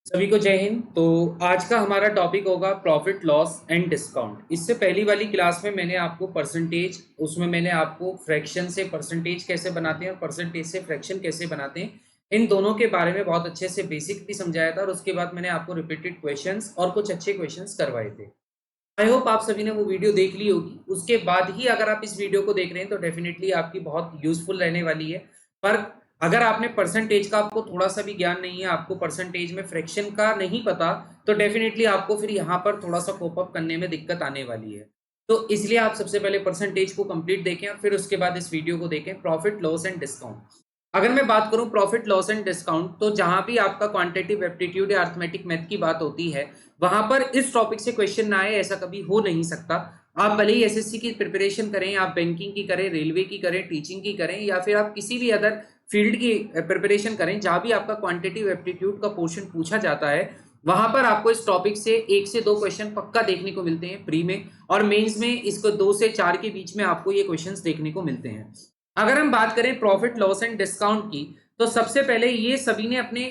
सभी को जय हिंद। तो आज का हमारा टॉपिक होगा प्रॉफिट लॉस एंड डिस्काउंट। इससे पहली वाली क्लास में मैंने आपको परसेंटेज, उसमें मैंने आपको फ्रैक्शन से परसेंटेज कैसे बनाते हैं और परसेंटेज से फ्रैक्शन कैसे बनाते हैं, इन दोनों के बारे में बहुत अच्छे से बेसिक भी समझाया था। और उसके बाद मैंने आपको रिपीटेड क्वेश्चंस और कुछ अच्छे क्वेश्चंस करवाए थे। आई होप आप सभी ने वो वीडियो देख ली होगी। उसके बाद ही अगर आप इस वीडियो को देख रहे हैं तो डेफिनेटली आपकी बहुत यूजफुल रहने वाली है। पर अगर आपने परसेंटेज का, आपको थोड़ा सा भी ज्ञान नहीं है, आपको परसेंटेज में फ्रैक्शन का नहीं पता, तो डेफिनेटली आपको फिर यहाँ पर थोड़ा सा कोप अप करने में दिक्कत आने वाली है। तो इसलिए आप सबसे पहले परसेंटेज को कंप्लीट देखें और फिर उसके बाद इस वीडियो को देखें, प्रॉफिट लॉस एंड डिस्काउंट। अगर मैं बात करूं प्रॉफिट लॉस एंड डिस्काउंट, तो जहां भी आपका क्वांटिटेटिव एप्टीट्यूड या अर्थमेटिक मैथ की बात होती है, वहां पर इस टॉपिक से क्वेश्चन ना आए ऐसा कभी हो नहीं सकता। आप भले ही एसएससी की प्रिपरेशन करें, आप बैंकिंग की करें, रेलवे की करें, टीचिंग की करें, या फिर आप किसी भी अदर फील्ड की प्रिपरेशन करें, जहां भी आपका क्वांटिटेटिव एप्टीट्यूड का पोर्शन पूछा जाता है, वहां पर आपको इस टॉपिक से 1 से 2 क्वेश्चन पक्का देखने को मिलते हैं प्री में, और मेंस में इसको 2 से 4 के बीच में आपको ये क्वेश्चंस देखने को मिलते हैं। अगर हम बात करें प्रॉफिट लॉस एंड डिस्काउंट की, तो सबसे पहले ये सभी ने अपने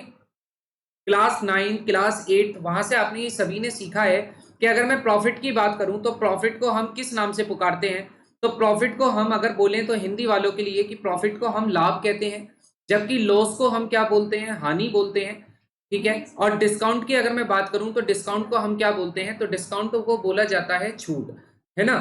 क्लास 9, क्लास 8, वहां से आपने ये सभी ने सीखा है कि अगर मैं प्रॉफिट की बात करूं तो प्रॉफिट को हम किस नाम से पुकारते हैं। तो प्रॉफिट को हम अगर बोलें तो हिंदी वालों के लिए कि प्रॉफिट को हम लाभ कहते हैं, जबकि लॉस को हम क्या बोलते हैं, हानि बोलते हैं। ठीक है। और डिस्काउंट की अगर मैं बात करूं तो डिस्काउंट को हम क्या बोलते हैं, तो डिस्काउंट को बोला जाता है छूट, है ना।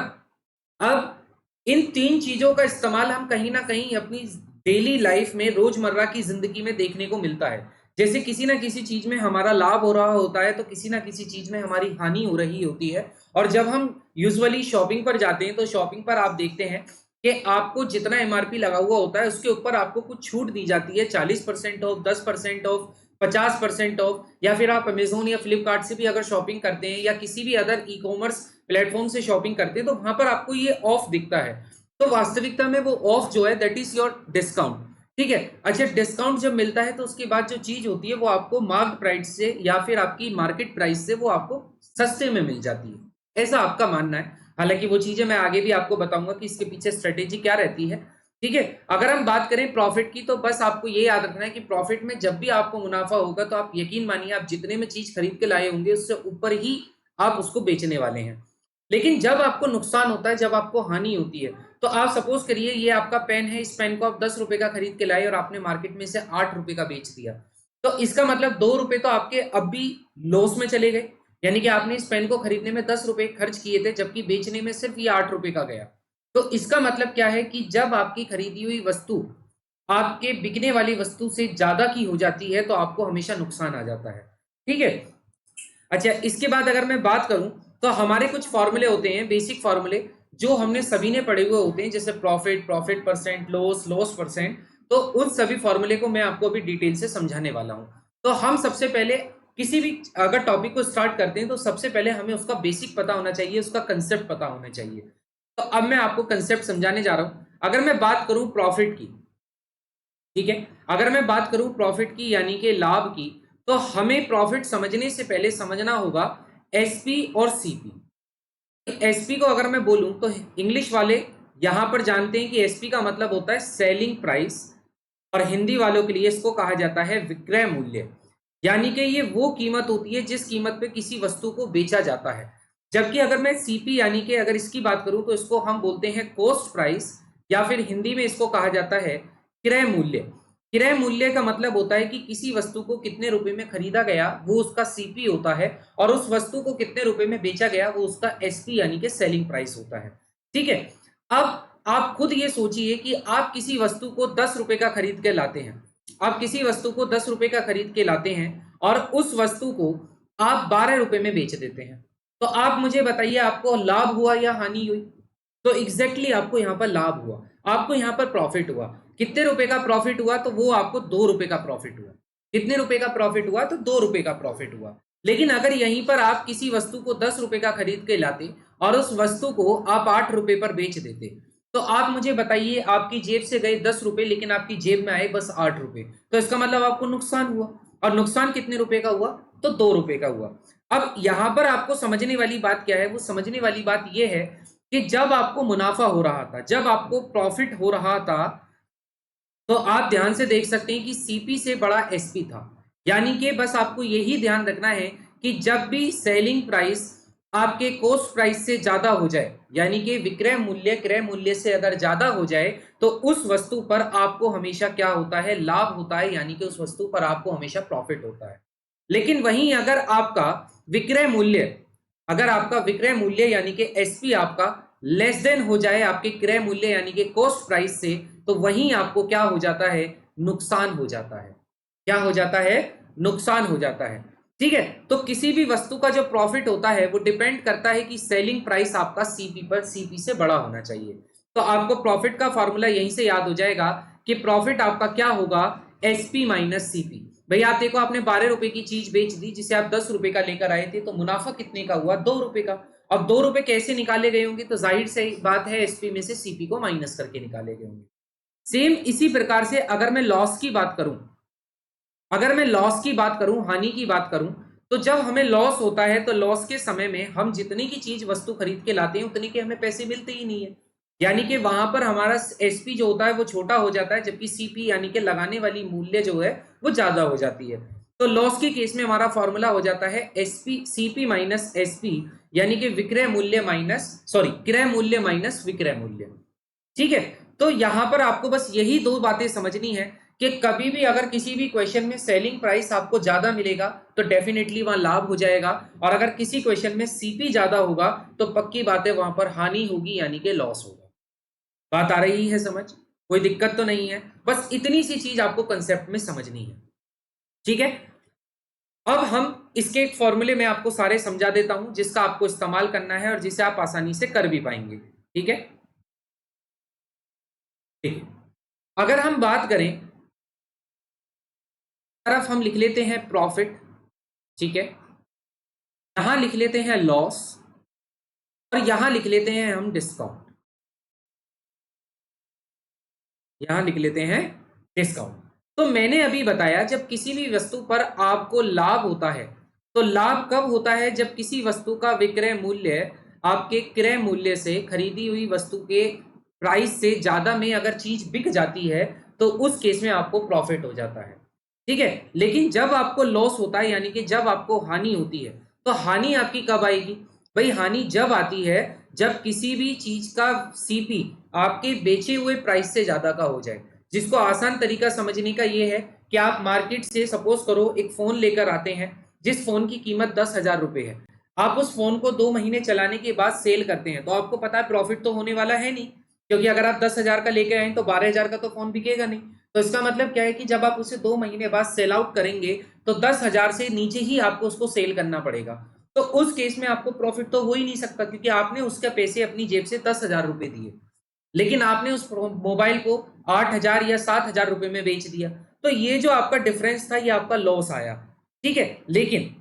अब इन तीन चीजों का इस्तेमाल हम कहीं ना कहीं अपनी डेली लाइफ में, रोजमर्रा की जिंदगी में देखने को मिलता है। जैसे किसी ना किसी चीज में हमारा लाभ हो रहा होता है तो किसी ना किसी चीज में हमारी हानि हो रही होती है। और जब हम यूजुअली शॉपिंग पर जाते हैं तो शॉपिंग पर आप देखते हैं कि आपको जितना एमआरपी लगा हुआ होता है उसके ऊपर आपको कुछ छूट दी जाती है, 40% ऑफ, 10% ऑफ, 50% ऑफ। या फिर आप अमेजोन या फ्लिपकार्ट से भी अगर शॉपिंग करते हैं या किसी भी अदर ई कॉमर्स प्लेटफॉर्म से शॉपिंग करते हैं तो वहां पर आपको ये ऑफ दिखता है। तो वास्तविकता में वो ऑफ जो है दैट इज योर डिस्काउंट। ठीक है। अच्छा, डिस्काउंट जब मिलता है तो उसके बाद जो चीज होती है वो आपको मार्केट प्राइस से या फिर आपकी मार्केट प्राइस से वो आपको सस्ते में मिल जाती है, ऐसा आपका मानना है। हालांकि वो चीजें मैं आगे भी आपको बताऊंगा कि इसके पीछे स्ट्रेटेजी क्या रहती है। ठीक है। अगर हम बात करें प्रॉफिट की, तो बस आपको ये याद रखना है कि प्रॉफिट में जब भी आपको मुनाफा होगा तो आप यकीन मानिए आप जितने में चीज खरीद के लाए होंगे उससे ऊपर ही आप उसको बेचने वाले हैं। लेकिन जब आपको नुकसान होता है, जब आपको हानि होती है, तो आप सपोज करिए ये आपका पेन है, इस पेन को आप 10 रुपए का खरीद के लाए और आपने मार्केट में से 8 रुपए का बेच दिया। तो इसका मतलब 2 रुपए तो आपके अब भी लॉस में चले गए। यानी कि आपने इस पेन को खरीदने में 10 रुपए खर्च किए थे, जबकि बेचने में सिर्फ ये 8 रुपए का गया। तो इसका मतलब क्या है कि जब आपकी खरीदी हुई वस्तु आपके बिकने वाली वस्तु से ज्यादा की हो जाती है तो आपको हमेशा नुकसान आ जाता है। ठीक है। अच्छा, इसके बाद अगर मैं बात करूं तो हमारे कुछ फॉर्मूले होते हैं, बेसिक फॉर्मूले, जो हमने सभी ने पढ़े हुए होते हैं, जैसे profit, profit percent, loss, loss percent. तो उन सभी फॉर्मूले को मैं आपको अभी डिटेल से समझाने वाला हूं। तो हम सबसे पहले किसी भी अगर टॉपिक को स्टार्ट करते हैं तो सबसे पहले हमें उसका बेसिक पता होना चाहिए, उसका कंसेप्ट पता होना चाहिए। तो अब मैं आपको कंसेप्ट समझाने जा रहा हूं। अगर मैं बात करूं प्रॉफिट की, ठीक है, अगर मैं बात करूं प्रॉफिट की यानी कि लाभ की, तो हमें प्रॉफिट समझने से पहले समझना होगा एसपी और सीपी। एसपी को अगर मैं बोलूं तो इंग्लिश वाले यहां पर जानते हैं कि एसपी का मतलब होता है सेलिंग प्राइस, और हिंदी वालों के लिए इसको कहा जाता है विक्रय मूल्य। यानी कि ये वो कीमत होती है जिस कीमत पे किसी वस्तु को बेचा जाता है। जबकि अगर मैं सीपी यानी कि अगर इसकी बात करूं तो इसको हम बोलते हैं कॉस्ट प्राइस, या फिर हिंदी में इसको कहा जाता है क्रय मूल्य। क्रय मूल्य का मतलब होता है कि किसी वस्तु को कितने रुपए में खरीदा गया वो उसका सीपी होता है, और उस वस्तु को कितने रुपए में बेचा गया वो उसका एसपी यानी कि सेलिंग प्राइस होता है। ठीक है। अब आप खुद ये सोचिए कि आप किसी वस्तु को 10 रुपए का खरीद के लाते हैं, आप किसी वस्तु को 10 रुपए का खरीद के लाते हैं और उस वस्तु को आप 12 रुपए में बेच देते हैं। तो आप मुझे बताइए आपको लाभ हुआ या हानि हुई। तो एग्जैक्टली आपको यहाँ पर लाभ हुआ, आपको यहाँ पर प्रॉफिट हुआ। कितने रुपए का प्रॉफिट हुआ, तो वो आपको 2 रुपए का प्रॉफिट हुआ। कितने रुपए का प्रॉफिट हुआ, तो 2 रुपए का प्रॉफिट हुआ। लेकिन अगर यहीं पर आप किसी वस्तु को 10 रुपए का खरीद के लाते और उस वस्तु को आप 8 रुपए पर बेच देते, तो आप मुझे बताइए आपकी जेब से गए 10 रुपए लेकिन आपकी जेब में आए बस 8 रुपए, तो इसका मतलब आपको नुकसान हुआ। और नुकसान कितने रुपए का हुआ, तो 2 रुपए का हुआ। अब यहां पर आपको समझने वाली बात क्या है, वो समझने वाली बात यह है कि जब आपको मुनाफा हो रहा था, जब आपको प्रॉफिट हो रहा था, तो आप ध्यान से देख सकते हैं कि सीपी से बड़ा एसपी था। यानी कि बस आपको यही ध्यान रखना है कि जब भी सेलिंग प्राइस आपके कॉस्ट प्राइस से ज्यादा हो जाए, यानी कि विक्रय मूल्य क्रय मूल्य से अगर ज्यादा हो जाए, तो उस वस्तु पर आपको हमेशा क्या होता है, लाभ होता है, यानी कि उस वस्तु पर आपको हमेशा प्रॉफिट होता है। लेकिन वहीं अगर आपका विक्रय मूल्य यानी कि एसपी आपका लेस देन हो जाए आपके क्रय मूल्य यानी कि कॉस्ट प्राइस से, तो वहीं आपको क्या हो जाता है, नुकसान हो जाता है। क्या हो जाता है, नुकसान हो जाता है। ठीक है, तो किसी भी वस्तु का जो प्रॉफिट होता है वो डिपेंड करता है कि सेलिंग प्राइस आपका सीपी से बड़ा होना चाहिए। तो आपको प्रॉफिट का फॉर्मूला यहीं से याद हो जाएगा कि प्रॉफिट आपका क्या होगा, एसपी माइनस सीपी। भाई आप देखो, आपने 12 रुपए की चीज बेच दी जिसे आप 10 रुपए का लेकर आए थे, तो मुनाफा कितने का हुआ, 2 रुपए का। अब 2 रुपए कैसे निकाले गए होंगे, तो जाहिर सी बात है एसपी में से सीपी को माइनस करके निकाले गए होंगे। सेम इसी प्रकार से अगर मैं लॉस की बात करूं, हानि की बात करूं, तो जब हमें लॉस होता है तो लॉस के समय में हम जितनी की चीज वस्तु खरीद के लाते हैं उतनी के हमें पैसे मिलते ही नहीं है। यानी कि वहां पर हमारा एसपी जो होता है वो छोटा हो जाता है, जबकि सीपी यानी कि लगाने वाली मूल्य जो है वो ज्यादा हो जाती है। तो लॉस के केस में हमारा फॉर्मूला हो जाता है एसपी सीपी माइनस एसपी, यानी कि क्रय मूल्य माइनस विक्रय मूल्य। ठीक है, तो यहां पर आपको बस यही दो बातें समझनी है कि कभी भी अगर किसी भी क्वेश्चन में सेलिंग प्राइस आपको ज्यादा मिलेगा तो डेफिनेटली वहां लाभ हो जाएगा, और अगर किसी क्वेश्चन में सीपी ज्यादा होगा तो पक्की बात है वहां पर हानि होगी, यानी कि लॉस होगा। बात आ रही है समझ, कोई दिक्कत तो नहीं है, बस इतनी सी चीज आपको कंसेप्ट में समझनी है। ठीक है, अब हम इसके एक फॉर्मूले में आपको सारे समझा देता हूं जिसका आपको इस्तेमाल करना है और जिसे आप आसानी से कर भी पाएंगे। ठीक है, ठीक है, अगर हम बात करें, तरफ हम लिख लेते हैं प्रॉफिट। ठीक है, यहां लिख लेते हैं लॉस, और यहां लिख लेते हैं हम डिस्काउंट। यहां लिख लेते हैं डिस्काउंट। तो मैंने अभी बताया जब किसी भी वस्तु पर आपको लाभ होता है, तो लाभ कब होता है, जब किसी वस्तु का विक्रय मूल्य आपके क्रय मूल्य से खरीदी हुई वस्तु के प्राइस से ज्यादा में अगर चीज बिक जाती है, तो उस केस में आपको प्रॉफिट हो जाता है। ठीक है, लेकिन जब आपको लॉस होता है यानी कि जब आपको हानि होती है, तो हानि आपकी कब आएगी, भाई हानि जब आती है जब किसी भी चीज का सीपी आपके बेचे हुए प्राइस से ज्यादा का हो जाए। जिसको आसान तरीका समझने का ये है कि आप मार्केट से सपोज करो एक फोन लेकर आते हैं जिस फोन की कीमत 10,000 रुपए है। आप उस फोन को 2 महीने चलाने के बाद सेल करते हैं, तो आपको पता है प्रॉफिट तो होने वाला है नहीं, क्योंकि अगर आप 10,000 का लेके आए तो 12,000 का तो फोन बिकेगा नहीं। तो इसका मतलब क्या है कि जब आप उसे 2 महीने बाद सेल आउट करेंगे तो 10,000 से नीचे ही आपको उसको सेल करना पड़ेगा। तो उस केस में आपको प्रॉफिट तो हो ही नहीं सकता, क्योंकि आपने उसके पैसे अपनी जेब से 10,000 रुपए दिए, लेकिन आपने उस मोबाइल को 8,000 या 7,000 रुपए में बेच दिया। तो ये जो आपका डिफरेंस था ये आपका लॉस आया। ठीक है, लेकिन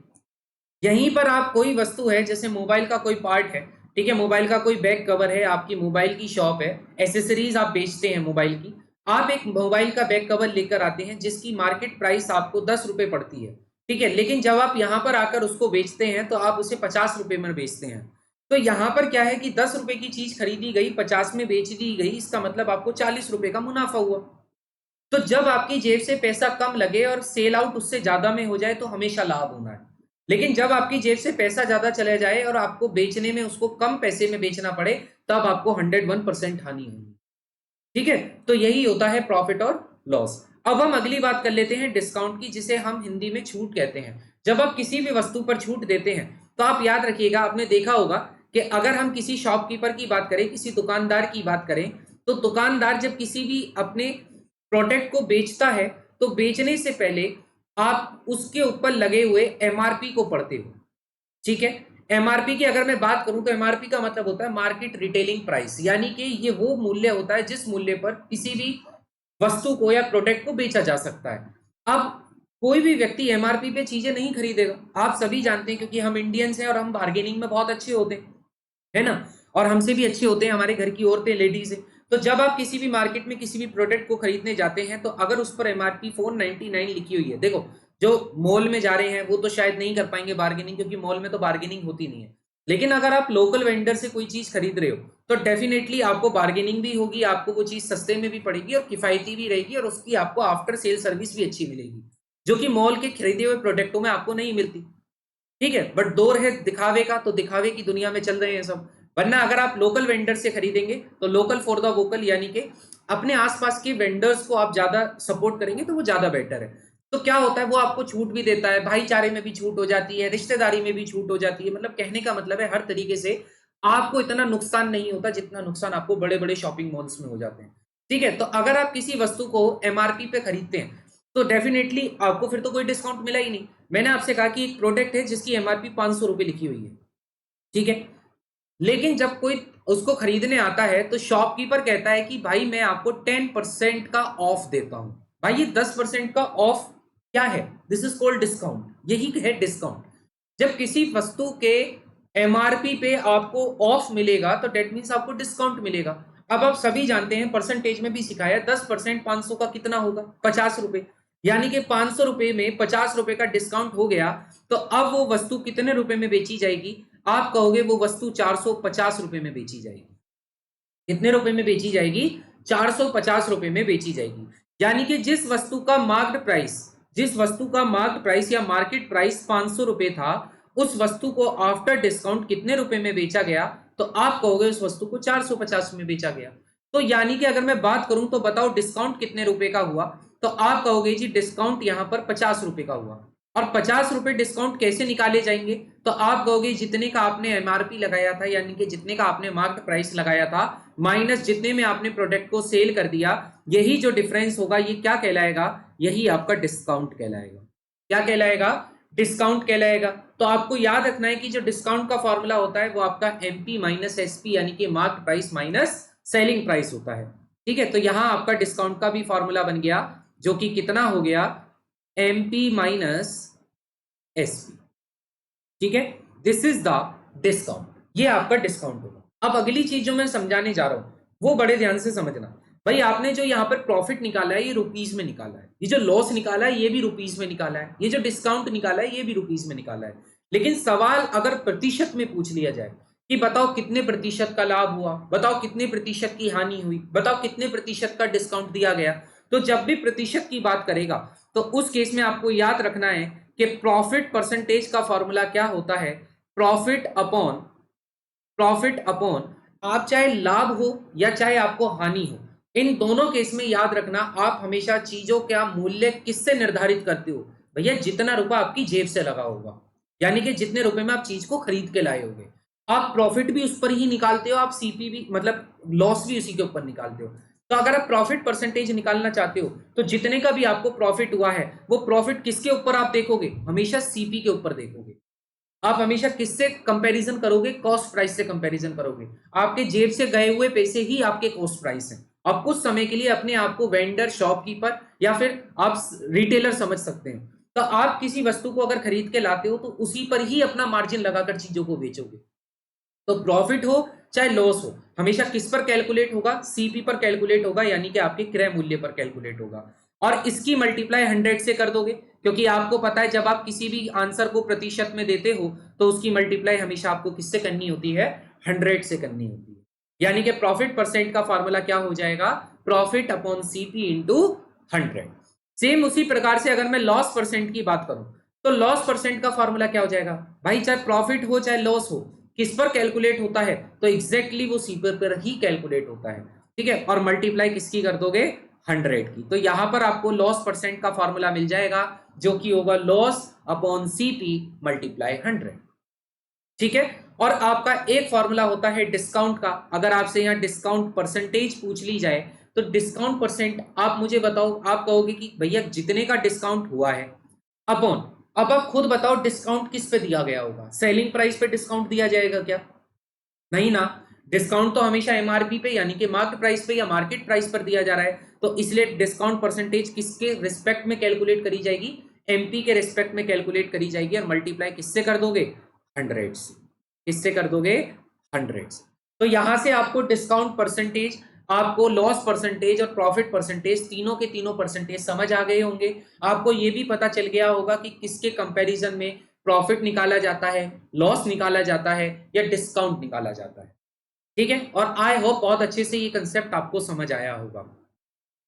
यहीं पर आप कोई वस्तु है, जैसे मोबाइल का कोई पार्ट है, ठीक है, मोबाइल का कोई बैक कवर है, आपकी मोबाइल की शॉप है, एसेसरीज आप बेचते हैं मोबाइल की, आप एक मोबाइल का बैक कवर लेकर आते हैं जिसकी मार्केट प्राइस आपको 10 रुपए पड़ती है। ठीक है, लेकिन जब आप यहां पर आकर उसको बेचते हैं तो आप उसे 50 रुपए में बेचते हैं। तो यहां पर क्या है कि 10 रुपए की चीज खरीदी गई, 50 में बेच दी गई, इसका मतलब आपको 40 रुपए का मुनाफा हुआ। तो जब आपकी जेब से पैसा कम लगे और सेल आउट उससे ज्यादा में हो जाए तो हमेशा लाभ होना है। लेकिन जब आपकी जेब से पैसा ज्यादा चले जाए और आपको बेचने में उसको कम पैसे में बेचना पड़े, तब आपको 101% हानि होगी। ठीक है, तो यही होता है प्रॉफिट और लॉस। अब हम अगली बात कर लेते हैं डिस्काउंट की, जिसे हम हिंदी में छूट कहते हैं। जब आप किसी भी वस्तु पर छूट देते हैं तो आप याद रखिएगा, आपने देखा होगा कि अगर हम किसी शॉपकीपर की बात करें, किसी दुकानदार की बात करें, तो दुकानदार जब किसी भी अपने प्रोडक्ट को बेचता है तो बेचने से पहले आप उसके ऊपर लगे हुए एमआरपी को पढ़ते हो। ठीक है, एमआरपी की अगर मैं बात करूं तो एमआरपी का मतलब होता है मार्केट रिटेलिंग प्राइस, यानी कि ये वो मूल्य होता है जिस मूल्य पर किसी भी वस्तु को या प्रोडक्ट को बेचा जा सकता है। अब कोई भी व्यक्ति एमआरपी पे चीजें नहीं खरीदेगा, आप सभी जानते हैं, क्योंकि हम इंडियंस हैं और हम बार्गेनिंग में बहुत अच्छे होते हैं, है ना, और हमसे भी अच्छी होते हैं हमारे घर की औरतें, लेडीज है। तो जब आप किसी भी मार्केट में किसी भी प्रोडक्ट को खरीदने जाते हैं तो अगर उस पर एमआरपी 499 लिखी हुई है, देखो जो मॉल में जा रहे हैं वो तो शायद नहीं कर पाएंगे बार्गेनिंग, क्योंकि मॉल में तो बार्गेनिंग होती नहीं है। लेकिन अगर आप लोकल वेंडर से कोई चीज खरीद रहे हो तो डेफिनेटली आपको बार्गेनिंग भी होगी, आपको वो चीज सस्ते में भी पड़ेगी और किफायती भी रहेगी, और उसकी आपको आफ्टर सेल सर्विस भी अच्छी मिलेगी। जो कि मॉल के खरीदे हुए प्रोडक्टों में आपको नहीं मिलती। ठीक है, बट दौर है दिखावे का, तो दिखावे की दुनिया में चल रहे हैं सब। वरना अगर आप लोकल वेंडर से खरीदेंगे तो लोकल फॉर द वोकल, यानी कि अपने आसपास के वेंडर्स को आप ज्यादा सपोर्ट करेंगे तो वो ज्यादा बेटर है। तो क्या होता है, वो आपको छूट भी देता है, भाईचारे में भी छूट हो जाती है, रिश्तेदारी में भी छूट हो जाती है। मतलब कहने का मतलब है हर तरीके से आपको इतना नुकसान नहीं होता जितना नुकसान आपको बड़े बड़े शॉपिंग मॉल्स में हो जाते हैं। ठीक है, तो अगर आप किसी वस्तु को एमआरपी पे खरीदते हैं तो डेफिनेटली आपको फिर तो कोई डिस्काउंट मिला ही नहीं। मैंने आपसे कहा कि एक प्रोडक्ट है जिसकी एमआरपी 500 रुपए लिखी हुई है, ठीक है, लेकिन जब कोई उसको खरीदने आता है तो शॉपकीपर कहता है कि भाई मैं आपको 10% का ऑफ देता हूं। भाई ये 10% का ऑफ क्या है? दिस इज कॉल्ड डिस्काउंट, यही है डिस्काउंट। जब किसी वस्तु के एमआरपी पे आपको ऑफ मिलेगा तो डेट मीन्स आपको डिस्काउंट मिलेगा। अब आप सभी जानते हैं, परसेंटेज में भी सिखाया, 10% 500 का कितना होगा? 50 रुपए। यानी कि 500 रुपए में 50 रुपए का डिस्काउंट हो गया, तो अब वो वस्तु कितने रुपए में बेची जाएगी? आप कहोगे वो वस्तु 450 रुपए में बेची जाएगी। कितने रुपए में बेची जाएगी? 450 रुपए में बेची जाएगी। यानी कि जिस वस्तु का मार्केट प्राइस या मार्केट प्राइस 500 रुपए था, उस वस्तु को आफ्टर डिस्काउंट कितने रुपए में बेचा गया? तो आप कहोगे उस वस्तु को 450 में बेचा गया। तो यानी कि अगर मैं बात करूं तो बताओ डिस्काउंट कितने रुपए का हुआ? तो आप कहोगे जी डिस्काउंट यहां पर 50 रुपए का हुआ। और 50 रुपए डिस्काउंट कैसे निकाले जाएंगे? तो आप कहोगे जितने का आपने एमआरपी लगाया था, यानी कि जितने का आपने मार्केट प्राइस लगाया था, माइनस जितने में आपने प्रोडक्ट को सेल कर दिया, यही जो डिफरेंस होगा ये क्या कहलाएगा? यही आपका डिस्काउंट कहलाएगा। क्या कहलाएगा? डिस्काउंट कहलाएगा। तो आपको याद रखना है कि जो डिस्काउंट का फॉर्मूला होता है वो आपका एमपी माइनस एसपी, यानी कि market price minus selling price होता है। ठीक है, तो यहां आपका डिस्काउंट का भी फॉर्मूला बन गया, जो कि कितना हो गया? MP minus SP. ठीक है, दिस इज द डिस्काउंट, ये आपका डिस्काउंट होगा। अब अगली चीज जो मैं समझाने जा रहा हूं वो बड़े ध्यान से समझना। भाई आपने जो यहाँ पर प्रॉफिट निकाला है ये रुपीस में निकाला है, ये जो लॉस निकाला है ये भी रुपीस में निकाला है, ये जो डिस्काउंट निकाला है ये भी रुपीस में निकाला है। लेकिन सवाल अगर प्रतिशत में पूछ लिया जाए कि बताओ कितने प्रतिशत का लाभ हुआ, बताओ कितने प्रतिशत की हानि हुई, बताओ कितने प्रतिशत का डिस्काउंट दिया गया, तो जब भी प्रतिशत की बात करेगा तो उस केस में आपको याद रखना है कि प्रॉफिट परसेंटेज का फॉर्मूला क्या होता है? प्रॉफिट अपॉन आप चाहे लाभ हो या चाहे आपको हानि हो, इन दोनों केस में याद रखना आप हमेशा चीजों का मूल्य किससे निर्धारित करते हो? भैया जितना रुपया आपकी जेब से लगा होगा, यानी कि जितने रुपए में आप चीज को खरीद के लाए होगे। आप प्रॉफिट भी उस पर ही निकालते हो, आप सीपी भी मतलब लॉस भी उसी के ऊपर निकालते हो। तो अगर आप प्रॉफिट परसेंटेज निकालना चाहते हो तो जितने का भी आपको प्रॉफिट हुआ है वो प्रॉफिट किसके ऊपर आप देखोगे? हमेशा सीपी के ऊपर देखोगे। आप हमेशा किससे कंपैरिजन करोगे? कॉस्ट प्राइस से कंपैरिजन करोगे। आपके जेब से गए हुए पैसे ही आपके कॉस्ट प्राइस हैं। आप कुछ समय के लिए अपने आप को वेंडर, शॉपकीपर या फिर आप रिटेलर समझ सकते हैं। तो आप किसी वस्तु को अगर खरीद के लाते हो तो उसी पर ही अपना मार्जिन लगाकर चीजों को बेचोगे। तो प्रॉफिट हो चाहे लॉस हो, हमेशा किस पर कैलकुलेट होगा? सीपी पर कैलकुलेट होगा, यानी कि आपके क्रय मूल्य पर कैलकुलेट होगा। और इसकी मल्टीप्लाई 100 से कर दोगे, क्योंकि आपको पता है जब आप किसी भी आंसर को प्रतिशत में देते हो तो उसकी मल्टीप्लाई हमेशा आपको किससे करनी होती है? 100 से करनी होती है। यानी कि प्रॉफिट परसेंट का फॉर्मूला क्या हो जाएगा? Profit upon CP into 100। Same उसी प्रकार से अगर मैं लॉस परसेंट की बात करूं तो लॉस परसेंट का फॉर्मूला क्या हो जाएगा? भाई चाहे प्रॉफिट हो चाहे लॉस हो, किस पर कैलकुलेट होता है? तो एग्जैक्टली वो सीपी पर ही कैलकुलेट होता है। ठीक है, और मल्टीप्लाई किसकी कर दोगे? 100 की। तो यहां पर आपको लॉस परसेंट का फॉर्मूला मिल जाएगा, जो कि होगा लॉस अपॉन सीपी मल्टीप्लाई 100। ठीक है, और आपका एक फॉर्मूला होता है डिस्काउंट का। अगर आपसे यहां डिस्काउंट परसेंटेज पूछ ली जाए तो डिस्काउंट परसेंट आप मुझे बताओ, आप कहोगे कि भैया जितने का डिस्काउंट हुआ है अपॉन, अब आप खुद बताओ डिस्काउंट किस पे दिया गया होगा? सेलिंग प्राइस पे डिस्काउंट दिया जाएगा क्या? नहीं ना। डिस्काउंट तो हमेशा एमआरपी पे यानी कि मार्केट प्राइस पे या मार्केट प्राइस पर दिया जा रहा है। तो इसलिए डिस्काउंट परसेंटेज किसके रिस्पेक्ट में कैलकुलेट करी जाएगी? एमपी के रिस्पेक्ट में कैलकुलेट करी जाएगी, और मल्टीप्लाई किससे कर दोगे? 100 से। किससे कर दोगे? 100 से। तो यहां से आपको डिस्काउंट परसेंटेज, आपको लॉस परसेंटेज और प्रॉफिट परसेंटेज, तीनों के तीनों परसेंटेज समझ आ गए होंगे। आपको यह भी पता चल गया होगा कि किसके कंपैरिजन में प्रॉफिट निकाला जाता है, लॉस निकाला जाता है या डिस्काउंट निकाला जाता है। ठीक है, और आई होप बहुत अच्छे से ये कंसेप्ट आपको समझ आया होगा।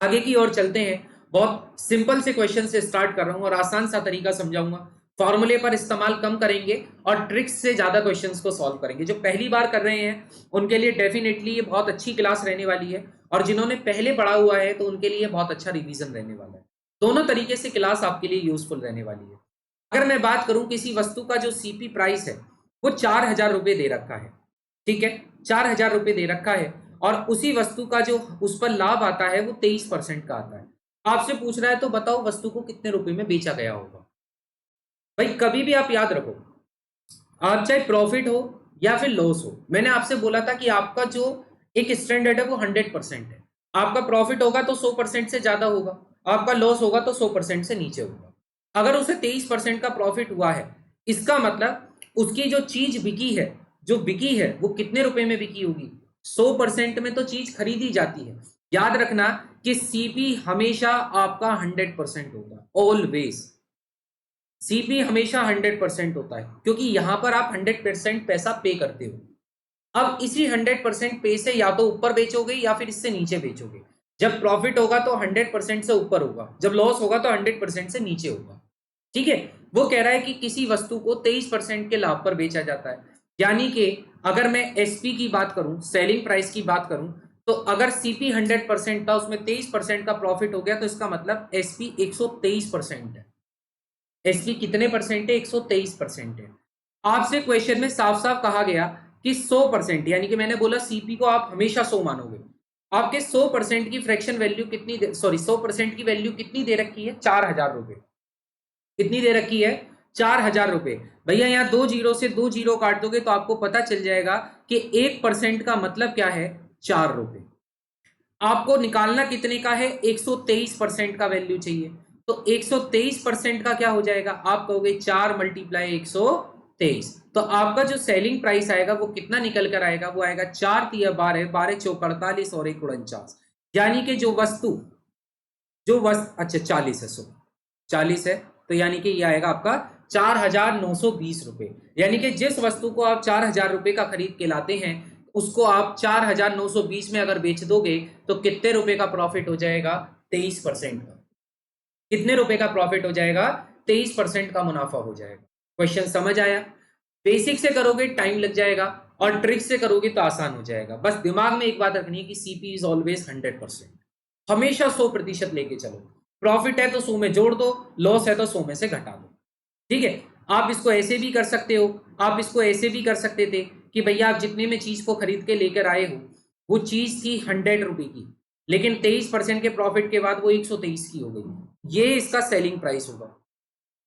आगे की ओर चलते हैं बहुत सिंपल से क्वेश्चन से स्टार्ट कर रहा हूं और आसान सा तरीका समझाऊंगा। फॉर्मूले पर इस्तेमाल कम करेंगे और ट्रिक्स से ज्यादा क्वेश्चंस को सॉल्व करेंगे। जो पहली बार कर रहे हैं उनके लिए डेफिनेटली ये बहुत अच्छी क्लास रहने वाली है, और जिन्होंने पहले पढ़ा हुआ है तो उनके लिए बहुत अच्छा रिवीजन रहने वाला है। दोनों तरीके से क्लास आपके लिए यूजफुल रहने वाली है। अगर मैं बात करूं किसी वस्तु का जो सीपी प्राइस है वो 4,000 रुपये दे रखा है, ठीक है, 4,000 रुपये दे रखा है, और उसी वस्तु का जो उस पर लाभ आता है वो 23% का आता है। आपसे पूछ रहा है तो बताओ वस्तु को कितने रुपए में बेचा गया होगा। भाई कभी भी आप याद रखो, आप चाहे प्रॉफिट हो या फिर लॉस हो, मैंने आपसे बोला था कि आपका जो एक स्टैंडर्ड है वो 100% है। आपका प्रॉफिट होगा तो 100% से ज्यादा होगा, आपका लॉस होगा तो 100% से नीचे होगा। अगर उसे 23% का प्रॉफिट हुआ है, इसका मतलब उसकी जो चीज बिकी है, जो बिकी है वो कितने रुपए में बिकी होगी, 100% में तो चीज खरीदी जाती है। याद रखना कि सीपी हमेशा आपका 100% होगा, ऑलवेज। सीपी हमेशा 100% होता है, क्योंकि यहां पर आप 100% पैसा पे करते हो। अब इसी 100% पे से या तो ऊपर बेचोगे या फिर इससे नीचे बेचोगे। जब प्रॉफिट होगा तो 100% से ऊपर होगा, जब लॉस होगा तो 100% से नीचे होगा, ठीक है। वो कह रहा है कि किसी वस्तु को 23% के लाभ पर बेचा जाता है, यानी कि अगर मैं एसपी की बात करूं, सेलिंग प्राइस की बात करूं, तो अगर सीपी 100% था, उसमें 23% का प्रॉफिट हो गया, तो इसका मतलब एसपी 123% है। एसपी कितने परसेंट है, 123% है। आपसे क्वेश्चन में साफ साफ कहा गया कि 100%, यानी कि मैंने बोला सीपी को आप हमेशा 100 मानोगे। आपके 100% की फ्रैक्शन वैल्यू कितनी, सॉरी 100% की वैल्यू कितनी दे रखी है, 4,000 रुपए। कितनी दे रखी है, 4,000 रुपए। भैया यहाँ 2 जीरो से 2 जीरो काट दोगे तो आपको पता चल जाएगा कि 1% का मतलब क्या है, 4 रुपए। आपको निकालना कितने का है, 123% का वैल्यू चाहिए। तो 123% का क्या हो जाएगा, आप कहोगे 4 मल्टीप्लाई 123, तो आपका जो सेलिंग प्राइस आएगा वो कितना निकल कर आएगा, वो आएगा 4 तिया 12, 12 चौक 48 और 1 49, यानी कि अच्छा 40 है, 40 है, तो यानी कि ये आएगा आपका 4,920 रुपए। यानी कि जिस वस्तु को आप 4,000 रुपए का खरीद के लाते हैं, उसको आप 4,920 में अगर बेच दोगे तो कितने रुपए का प्रॉफिट हो जाएगा, 23% का। कितने रुपए का प्रॉफिट हो जाएगा, 23% का मुनाफा हो जाएगा। क्वेश्चन समझ आया। बेसिक से करोगे टाइम लग जाएगा, और ट्रिक से करोगे तो आसान हो जाएगा। बस दिमाग में एक बात रखनी है कि सीपी इज ऑलवेज 100%, हमेशा 100% लेके चलो। प्रॉफिट है तो 100 में जोड़ दो, लॉस है तो 100 में से घटा दो, ठीक है। आप इसको ऐसे भी कर सकते हो, आप इसको ऐसे भी कर सकते थे कि भैया आप जितने में चीज को खरीद के लेकर आए हो वो चीज थी 100 रुपए की, लेकिन 23% के प्रॉफिट के बाद वो 123 की हो गई, ये इसका सेलिंग प्राइस होगा।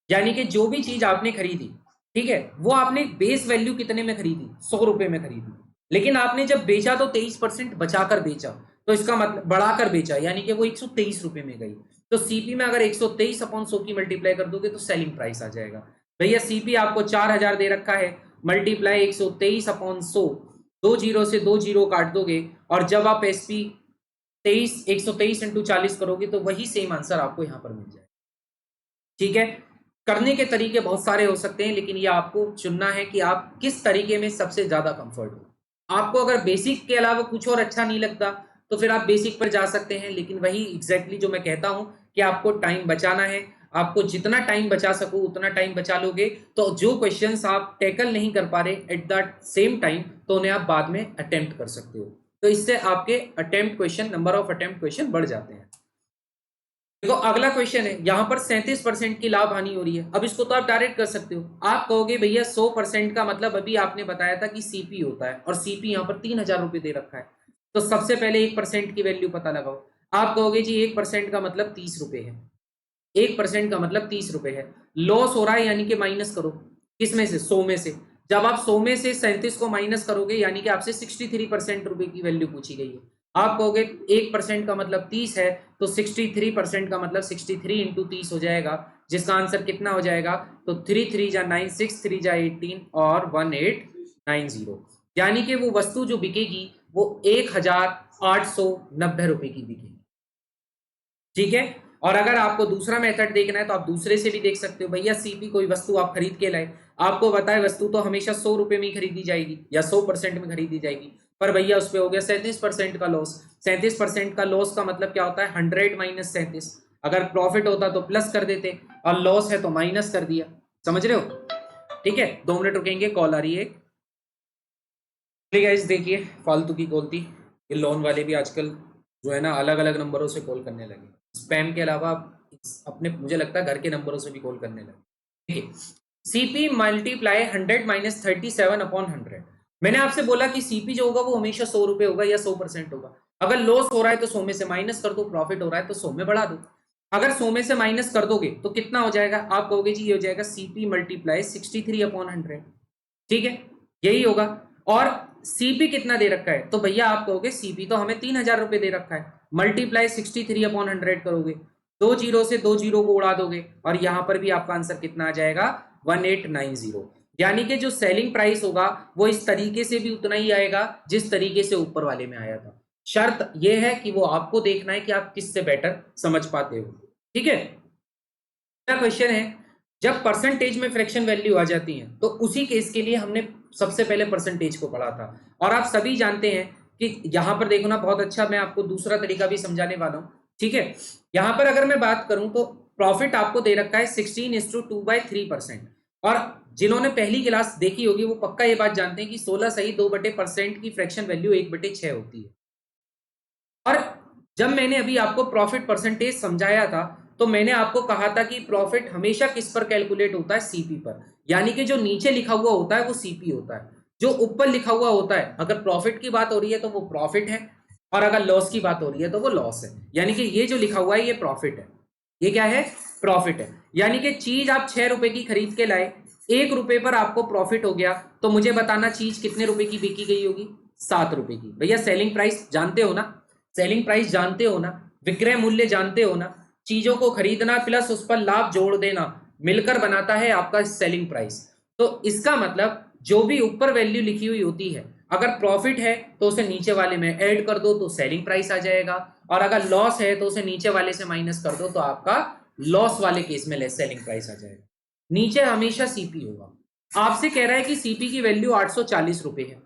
यानी कि जो भी चीज आपने खरीदी, ठीक है, वो आपने बेस वैल्यू कितने में खरीदी, 100 रुपए में खरीदी, लेकिन आपने जब बेचा तो 23% बचाकर बेचा, तो इसका मतलब बढ़ाकर बेचा, यानी कि वो 123 रुपए में गई। तो सीपी में अगर 123 अपॉन 100 की मल्टीप्लाई कर दोगे तो सेलिंग प्राइस आ जाएगा। भैया सीपी आपको 4,000 दे रखा है, मल्टीप्लाई 123 अपॉन 100, 2 जीरो से 2 जीरो काट दोगे, और जब आप एसपी 123 इंटू 40 करोगे तो वही सेम आंसर आपको यहां पर मिल जाएगा, ठीक है। करने के तरीके बहुत सारे हो सकते हैं, लेकिन ये आपको चुनना है कि आप किस तरीके में सबसे ज्यादा कंफर्ट हो। आपको अगर बेसिक के अलावा कुछ और अच्छा नहीं लगता तो फिर आप बेसिक पर जा सकते हैं, लेकिन वही एग्जैक्टली जो मैं कहता हूं कि आपको टाइम बचाना है। आपको जितना टाइम बचा सको उतना टाइम बचा लोगे, तो जो क्वेश्चंस आप टैकल नहीं कर पा रहे एट द सेम टाइम, तो उन्हें आप बाद में अटेम्प्ट कर सकते हो। तो इससे आपके attempt question, number of attempt question बढ़ जाते हैं। देखो अगला क्वेश्चन है, यहां पर 37% की लाभ हानि हो रही है। अब इसको तो आप डायरेक्ट कर सकते हो, आप कहोगे भैया 100% का मतलब अभी आपने बताया था कि सीपी होता है, और सीपी यहां पर 3,000 रुपए दे रखा है, तो सबसे पहले 1% की वैल्यू पता लगाओ। आप कहोगे जी 1% का मतलब 30 रुपए है, 1% का मतलब 30 रुपए है। लॉस हो रहा है यानी कि माइनस करो, किसमें से, 100 में से। जब आप 100 में से 37 को माइनस करोगे, यानी कि आपसे 63% रुपए की वैल्यू पूछी गई है। आप कहोगे 1% का मतलब 30 है, तो 63% का मतलब 63 इंटू 30 हो जाएगा, जिसका आंसर कितना हो जाएगा, तो 3 3 जा 9, 6 3 जा 18 और 1890, यानी कि वो वस्तु जो बिकेगी वो 1,890 रुपए की बिकेगी, ठीक है। और अगर आपको दूसरा मेथड देखना है तो आप दूसरे से भी देख सकते हो। भैया सीपी कोई वस्तु आप खरीद के लाए, आपको बताए वस्तु तो हमेशा 100 रुपए में ही खरीदी जाएगी या 100% में खरीदी जाएगी, पर भैया उस पर हो गया 37% का लॉस। 37% का लॉस का मतलब क्या होता है, 100 माइनस 37, अगर प्रॉफिट होता तो प्लस कर देते, और लॉस है तो माइनस कर दिया। समझ रहे हो? ठीक है, 2 मिनट रुकेंगे, कॉल आ रही है। गाइस देखिए, फालतू की कॉल थी। ये लोन वाले भी आजकल जो है ना अलग अलग नंबरों से कॉल करने लगे, स्पैम के अलावा अपने, मुझे लगता है घर के नंबरों से भी कॉल करने लगे। देखिए, सीपी मल्टीप्लाई 100 माइनस 37 अपॉन 100। मैंने आपसे बोला कि सीपी जो होगा वो हमेशा 100 रुपए होगा या 100% होगा। अगर लॉस हो रहा है तो 100 में से माइनस कर दो, प्रॉफिट हो रहा है तो 100 में बढ़ा दो। अगर 100 में से माइनस कर दोगे तो कितना हो जाएगा? आप कहोगे जी ये हो जाएगा सीपी मल्टीप्लाई 63 अपॉन 100। ठीक है, यही होगा। और सीपी कितना दे रखा है? तो भैया आप कहोगे सीपी तो हमें 3000 रुपए दे रखा है, मल्टीप्लाई 63 अपॉन 100 करोगे, 2 जीरो से 2 जीरो को उड़ा दोगे, और यहां पर भी आपका आंसर कितना आ जाएगा? 1890। यानी कि जो सेलिंग प्राइस होगा वो इस तरीके से भी उतना ही आएगा जिस तरीके से ऊपर वाले में आया था। शर्त यह है कि वो आपको देखना है कि आप किससे बेटर समझ पाते हो। ठीक है, क्वेश्चन है, जब परसेंटेज में फ्रैक्शन वैल्यू आ जाती है तो उसी केस के लिए हमने सबसे पहले परसेंटेज को पढ़ा था। और आप सभी जानते हैं कि यहां पर देखो ना, बहुत अच्छा, मैं आपको दूसरा तरीका भी समझाने वाला हूं। ठीक है, यहां पर अगर मैं बात करूं तो प्रॉफिट आपको दे रखा है 16:2/3%। और जिन्होंने पहली क्लास देखी होगी वो पक्का ये बात जानते हैं कि 16 सही 2/% की फ्रैक्शन वैल्यू 1/6 होती है। और जब मैंने अभी आपको प्रॉफिट परसेंटेज समझाया था तो मैंने आपको कहा था कि प्रॉफिट हमेशा किस पर कैलकुलेट होता है? सीपी पर। यानी कि जो नीचे लिखा हुआ होता है वो सीपी होता है, जो ऊपर लिखा हुआ होता है, अगर प्रॉफिट की बात हो रही है तो वो प्रॉफिट है, और अगर लॉस की बात हो रही है तो वो लॉस है। यानी कि ये जो लिखा हुआ है ये प्रॉफिट है। ये क्या है? प्रॉफिट है। यानी कि चीज आप 6 रुपए की खरीद के लाए, 1 रुपए पर आपको प्रॉफिट हो गया, तो मुझे बताना चीज कितने रुपए की बिकी गई होगी? 7 रुपए की। भैया सेलिंग प्राइस जानते हो ना? सेलिंग प्राइस जानते हो ना? विक्रय मूल्य जानते हो ना? चीजों को खरीदना प्लस उस पर लाभ जोड़ देना मिलकर बनाता है आपका सेलिंग प्राइस। तो इसका मतलब जो भी ऊपर वैल्यू लिखी हुई होती है, अगर प्रॉफिट है तो उसे नीचे वाले में ऐड कर दो तो सेलिंग प्राइस आ जाएगा, और अगर लॉस है तो उसे नीचे वाले से माइनस कर दो तो आपका लॉस वाले केस में सेलिंग प्राइस आ जाएगा। नीचे हमेशा सीपी होगा। आपसे कह रहा है कि सीपी की वैल्यू 840 रुपए है,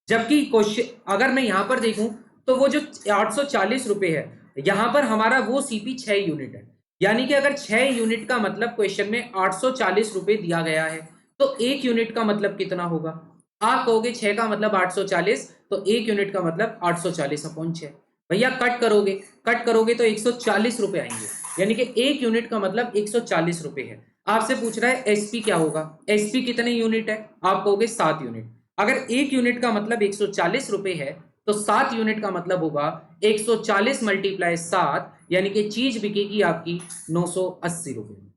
जबकि क्वेश्चन अगर मैं यहां पर देखूं तो वो जो 840 रुपए है, यहां पर हमारा वो सीपी 6 यूनिट है। यानी कि अगर 6 यूनिट का मतलब क्वेश्चन में 840 रुपए दिया गया है तो 1 यूनिट का मतलब कितना होगा? आप कहोगे 6 का मतलब 840, तो 1 यूनिट का मतलब 840 अपॉन 6। भैया कट करोगे तो 140 रुपए आएंगे। यानी कि 1 यूनिट का मतलब 140 रुपए है। आपसे पूछ रहा है एसपी क्या होगा? एसपी कितने यूनिट है? आप कहोगे 7 यूनिट। अगर 1 यूनिट का मतलब 140 रुपए है तो 7 यूनिट का मतलब होगा 140 मल्टीप्लाई 7, यानी कि चीज बिकेगी आपकी 980 रुपए में।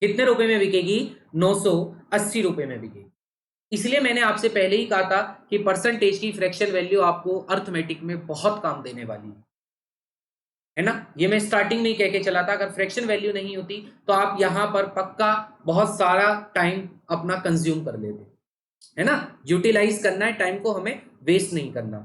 कितने रुपए में बिकेगी? 980 रुपए में बिकेगी। इसलिए मैंने आपसे पहले ही कहा था कि परसेंटेज की फ्रैक्शन वैल्यू आपको अर्थमेटिक में बहुत काम देने वाली है ना। ये मैं स्टार्टिंग में ही कह के चला था, अगर फ्रैक्शन वैल्यू नहीं होती तो आप यहां पर पक्का बहुत सारा टाइम अपना कंज्यूम कर लेते, है ना। यूटिलाइज करना है टाइम को, हमें वेस्ट नहीं करना।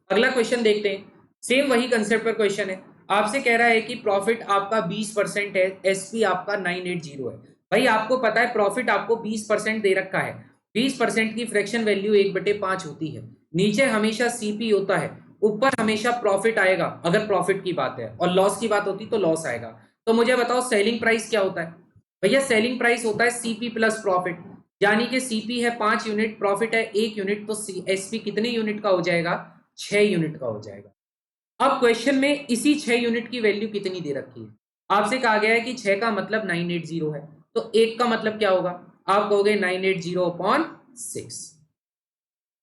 अगला क्वेश्चन देखते हैं, सेम वही कंसेप्ट पर क्वेश्चन है। आपसे कह रहा है कि प्रॉफिट आपका 20% है, एसपी आपका 980 है। भाई आपको पता है प्रॉफिट आपको 20% दे रखा है, 20% की फ्रैक्शन वैल्यू 1/5 होती है। नीचे हमेशा सीपी होता है, ऊपर हमेशा प्रॉफिट आएगा अगर प्रॉफिट की बात है, और लॉस की बात होती तो लॉस आएगा। तो मुझे बताओ सेलिंग प्राइस क्या होता है? भैया सेलिंग प्राइस होता है सीपी प्लस प्रॉफिट। यानी कि सीपी है 5 यूनिट, प्रॉफिट है 1 यूनिट, तो एसपी कितने यूनिट का हो जाएगा? 6 यूनिट का हो जाएगा। अब क्वेश्चन में इसी 6 यूनिट की वैल्यू कितनी दे रखी है? आपसे कहा गया है कि 6 का मतलब 980 है, तो 1 का मतलब क्या होगा? आप कहोगे 980 अपॉन 6,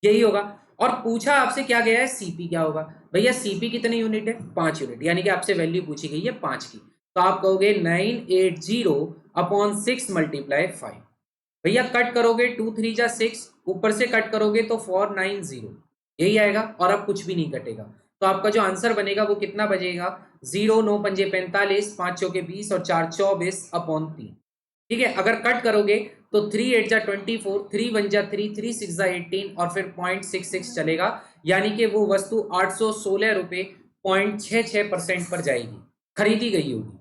यही होगा। और पूछा आपसे क्या गया है? सीपी क्या होगा? भैया सीपी कितने यूनिट है? 5 यूनिट, यानी कि आपसे वैल्यू पूछी गई है 5 की, तो आप कहोगे 980 अपॉन 6 मल्टीप्लाई 5। भैया कट करोगे 2 3 जा 6, ऊपर से कट करोगे तो 490, यही आएगा, और अब कुछ भी नहीं कटेगा। तो आपका जो आंसर बनेगा वो कितना बजेगा? 0 9 पंजे 45, 5 चौके 20 और 4 24 अपॉन 3। ठीक है, अगर कट करोगे तो 3 8 जा 24, 3 1 जा 3, 3 6 जा 18 और फिर 0.66 चलेगा। यानी कि वो वस्तु 816 रुपए 0.66% पर जाएगी, खरीदी गई होगी।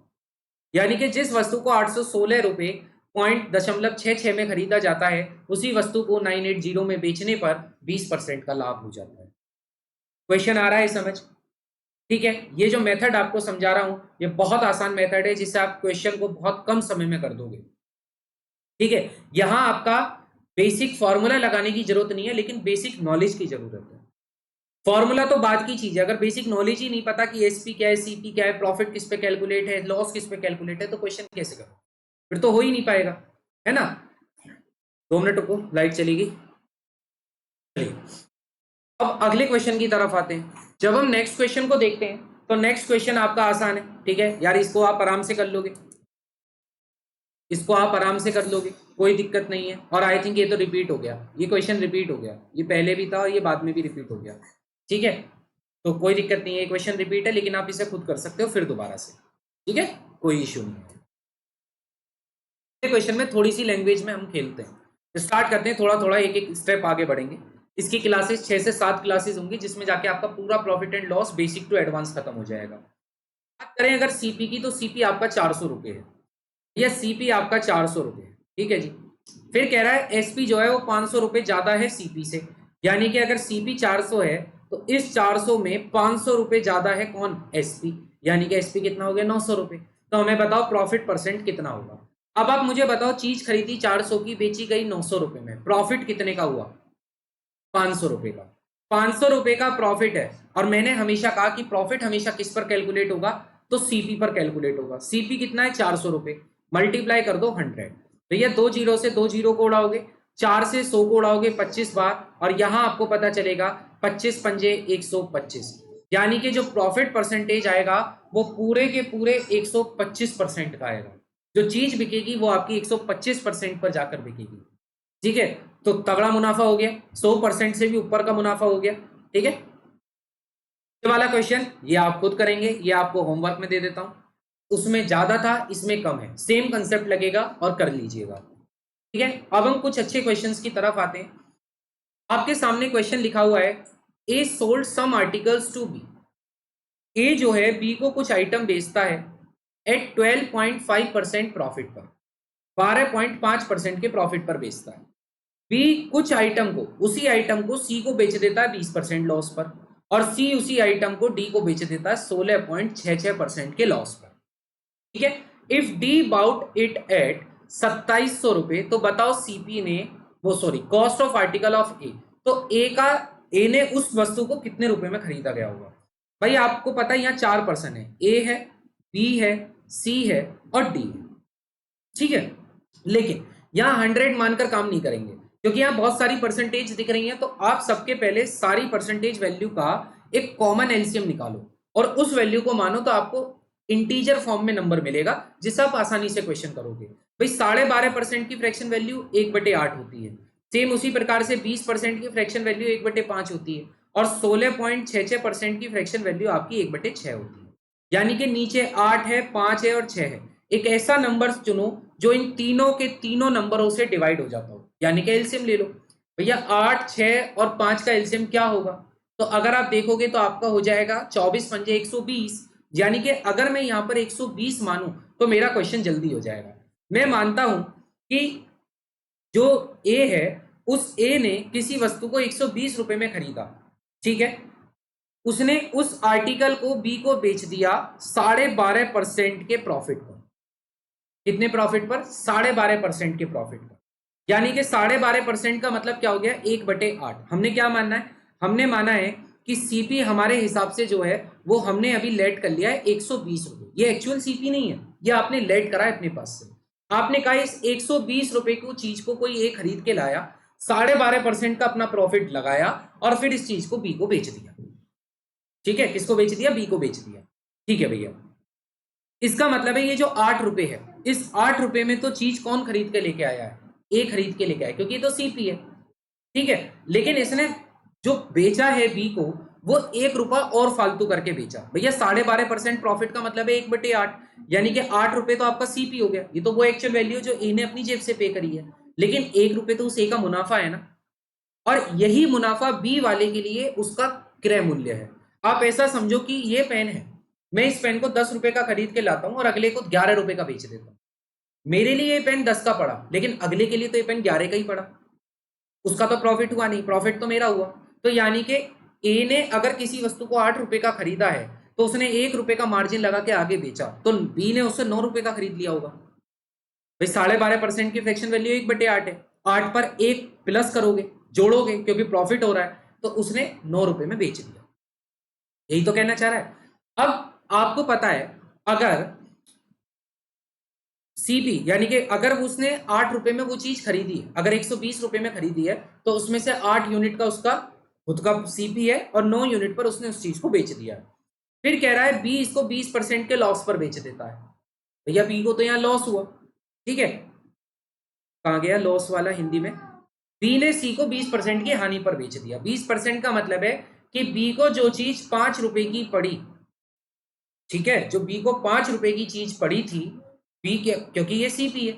यानी कि जिस वस्तु को 816 रुपए 0.66 में खरीदा जाता है, उसी वस्तु को 980 में बेचने पर 20% का लाभ हो जाता है। क्वेश्चन आ रहा है समझ? ठीक है, ये जो मेथड आपको समझा रहा हूं ये बहुत आसान मेथड है जिससे आप क्वेश्चन को बहुत कम समय में कर दोगे। ठीक है, यहां आपका बेसिक फॉर्मूला लगाने की जरूरत नहीं है, लेकिन बेसिक नॉलेज की जरूरत है। फॉर्मूला तो बाद की चीज है, अगर बेसिक नॉलेज ही नहीं पता कि एसपी क्या है, सीपी क्या है, प्रॉफिट किस पे कैलकुलेट है, लॉस किस पे कैलकुलेट है, तो क्वेश्चन कैसे करो, फिर तो हो ही नहीं पाएगा, है ना। 2 मिनट रुको, लाइट चलेगी। चलिए, अब अगले क्वेश्चन की तरफ आते हैं। जब हम नेक्स्ट क्वेश्चन को देखते हैं तो नेक्स्ट क्वेश्चन आपका आसान है। ठीक है यार, इसको आप आराम से कर लोगे, इसको आप आराम से कर लोगे, कोई दिक्कत नहीं है। और आई थिंक ये तो रिपीट हो गया, ये क्वेश्चन रिपीट हो गया, ये पहले भी था और ये बाद में भी रिपीट हो गया। ठीक है, तो कोई दिक्कत नहीं है, क्वेश्चन रिपीट है लेकिन आप इसे खुद कर सकते हो फिर दोबारा से। ठीक है, कोई इश्यू नहीं है। क्वेश्चन में थोड़ी सी लैंग्वेज में हम खेलते हैं, स्टार्ट करते हैं, थोड़ा थोड़ा एक एक स्टेप आगे बढ़ेंगे। इसकी क्लासेस 6 से 7 क्लासेस होंगी जिसमें जाके आपका पूरा profit and loss basic to advance खत्म हो जाएगा। बात करें अगर सीपी की, तो सीपी आपका 400 रुपये है, या सीपी आपका 400 रुपये है। ठीक है जी, फिर कह रहा है एसपी जो है वो 500 रुपये ज्यादा है सीपी से, यानी कि अगर सीपी 400 है तो इस 400 में 500 रुपये ज्यादा है कौन, एसपी, यानी कि एसपी कितना हो गया, 900 रुपये। तो हमें बताओ प्रॉफिट परसेंट कितना होगा। अब आप मुझे बताओ, चीज खरीदी 400 की, बेची गई 900 रुपये में, प्रॉफिट कितने का हुआ, 500 रुपये का। 500 रुपये का प्रॉफिट है, और मैंने हमेशा कहा कि प्रॉफिट हमेशा किस पर कैलकुलेट होगा, तो सीपी पर कैलकुलेट होगा। सीपी कितना है, 400 रुपये, मल्टीप्लाई कर दो 100। भैया 2 जीरो से 2 जीरो को उड़ाओगे, 4 से 100 को उड़ाओगे 25 बार, और यहां आपको पता चलेगा 25 पंजे 125, यानी कि जो प्रॉफिट परसेंटेज आएगा वो पूरे के पूरे 125% का आएगा। जो चीज बिकेगी वो आपकी 125% पर जाकर बिकेगी। ठीक है, तो तगड़ा मुनाफा हो गया, 100% से भी ऊपर का मुनाफा हो गया। ठीक है, ये वाला क्वेश्चन ये आप खुद करेंगे, ये आपको होमवर्क में दे देता हूं। उसमें ज्यादा था, इसमें कम है, सेम कंसेप्ट लगेगा और कर लीजिएगा। ठीक है, अब हम कुछ अच्छे क्वेश्चंस की तरफ आते हैं। आपके सामने क्वेश्चन लिखा हुआ है, A sold some articles to B. A जो है बी को कुछ आइटम बेचता है एट 12.5% प्रॉफिट पर, 12.5% के प्रॉफिट पर बेचता है। बी कुछ आइटम को, उसी आइटम को सी को बेच देता है 20% लॉस पर, और सी उसी आइटम को डी को बेच देता है 16.66% के लॉस पर। ठीक है, if D bought it at 2700 रुपए, तो बताओ सीपी ने, वो sorry, cost of article of A, तो ए ने उस वस्तु को कितने रुपए में खरीदा गया होगा। भाई आपको पता है यहाँ 4 पर्सन है, ए है, बी है, सी है और डी है। ठीक है, लेकिन यहां 100 मानकर काम नहीं करेंगे, क्योंकि यहां बहुत सारी परसेंटेज दिख रही हैं। तो आप सबके पहले सारी परसेंटेज वैल्यू का एक कॉमन एलसीएम निकालो और उस वैल्यू को मानो, तो आपको इंटीजर फॉर्म में नंबर मिलेगा जिससे आप आसानी से क्वेश्चन करोगे। भाई 12.5% की फ्रैक्शन वैल्यू 1/8 होती है, सेम उसी प्रकार से 20% की फ्रैक्शन वैल्यू 1/5 होती है, और 16.66% की फ्रैक्शन वैल्यू आपकी 1/6 होती है। यानी कि नीचे 8 है, 5 है और 6 है। एक ऐसा नंबर चुनो जो इन तीनों के तीनों नंबरों से डिवाइड हो जाता हो, यानी कि एलसीएम ले लो। भैया 8, 6 और 5 का एलसीएम क्या होगा, तो अगर आप देखोगे तो आपका हो जाएगा 24 पंजे 120, यानी कि अगर मैं यहां पर 120 मानूं तो मेरा क्वेश्चन जल्दी हो जाएगा। मैं मानता हूं कि जो ए है, उस ए ने किसी वस्तु को 120 रुपए में खरीदा। ठीक है, उसने उस आर्टिकल को बी को बेच दिया 12.5% के प्रॉफिट पर। कितने प्रॉफिट पर, 12.5% के प्रॉफिट पर, यानी कि 12.5% का मतलब क्या हो गया, 1/8। हमने क्या मानना है, हमने माना है कि सीपी हमारे हिसाब से जो है वो हमने अभी लेट कर लिया है 120 रुपए। ये एक्चुअल सीपी नहीं है, ये आपने लेट करा है अपने पास से। आपने कहा इस 120 रुपए की चीज को कोई ए खरीद के लाया, 12.5% का अपना प्रॉफिट लगाया और फिर इस चीज को बी को बेच दिया। ठीक है, किसको बेच दिया, बी को बेच दिया। ठीक है भैया, इसका मतलब है ये जो 8 रुपए है, इस 8 रुपए में तो चीज कौन खरीद के लेके आया है, ए खरीद के लेके आया, क्योंकि ये तो सीपी है। ठीक है, लेकिन इसने जो बेचा है बी को, वो 1 रुपया और फालतू करके बेचा। भैया 12.5% प्रॉफिट का मतलब है 1/8, यानी कि 8 रुपए तो आपका सीपी हो गया। ये तो वो एक्चुअल वैल्यू जो ए ने अपनी जेब से पे करी है, लेकिन 1 रुपए तो उस ए का मुनाफा है ना, और यही मुनाफा बी वाले के लिए उसका क्रय मूल्य है। आप ऐसा समझो कि ये पेन है, मैं इस पेन को 10 रुपए का खरीद के लाता हूं और अगले को 11 रुपए का बेच देता हूं। मेरे लिए ये पेन 10 का पड़ा, लेकिन अगले के लिए तो ये पेन 11 का ही पड़ा। उसका तो प्रॉफिट हुआ नहीं, प्रॉफिट तो मेरा हुआ। तो यानी कि ए ने अगर किसी वस्तु को 8 रुपए का खरीदा है, तो उसने 1 रुपए का मार्जिन लगा के आगे बेचा, तो बी ने उससे 9 रुपए का खरीद लिया होगा। भाई 12.5% की फ्रैक्शन वैल्यू 1/8 है, 8 पर 1 प्लस करोगे, जोड़ोगे, क्योंकि प्रॉफिट हो रहा है, तो उसने 9 रुपए में बेच दिया। यही तो कहना चाह रहा है। अब आपको पता है, अगर सीपी यानी कि अगर उसने 8 रुपए में वो चीज खरीदी है, अगर 120 रुपए में खरीदी है, तो उसमें से 8 यूनिट का उसका खुद का सीपी है और 9 यूनिट पर उसने उस चीज को बेच दिया है। फिर कह रहा है बी इसको 20% के लॉस पर बेच देता है। भैया बी को तो यहां लॉस हुआ, ठीक है, कहां गया लॉस वाला हिंदी में, बी ने सी को 20% की हानि पर बेच दिया। 20% का मतलब है कि बी को जो चीज 5 रुपए की पड़ी, ठीक है, जो बी को 5 रुपए की चीज पड़ी थी, बी के, क्योंकि ये सीपी है,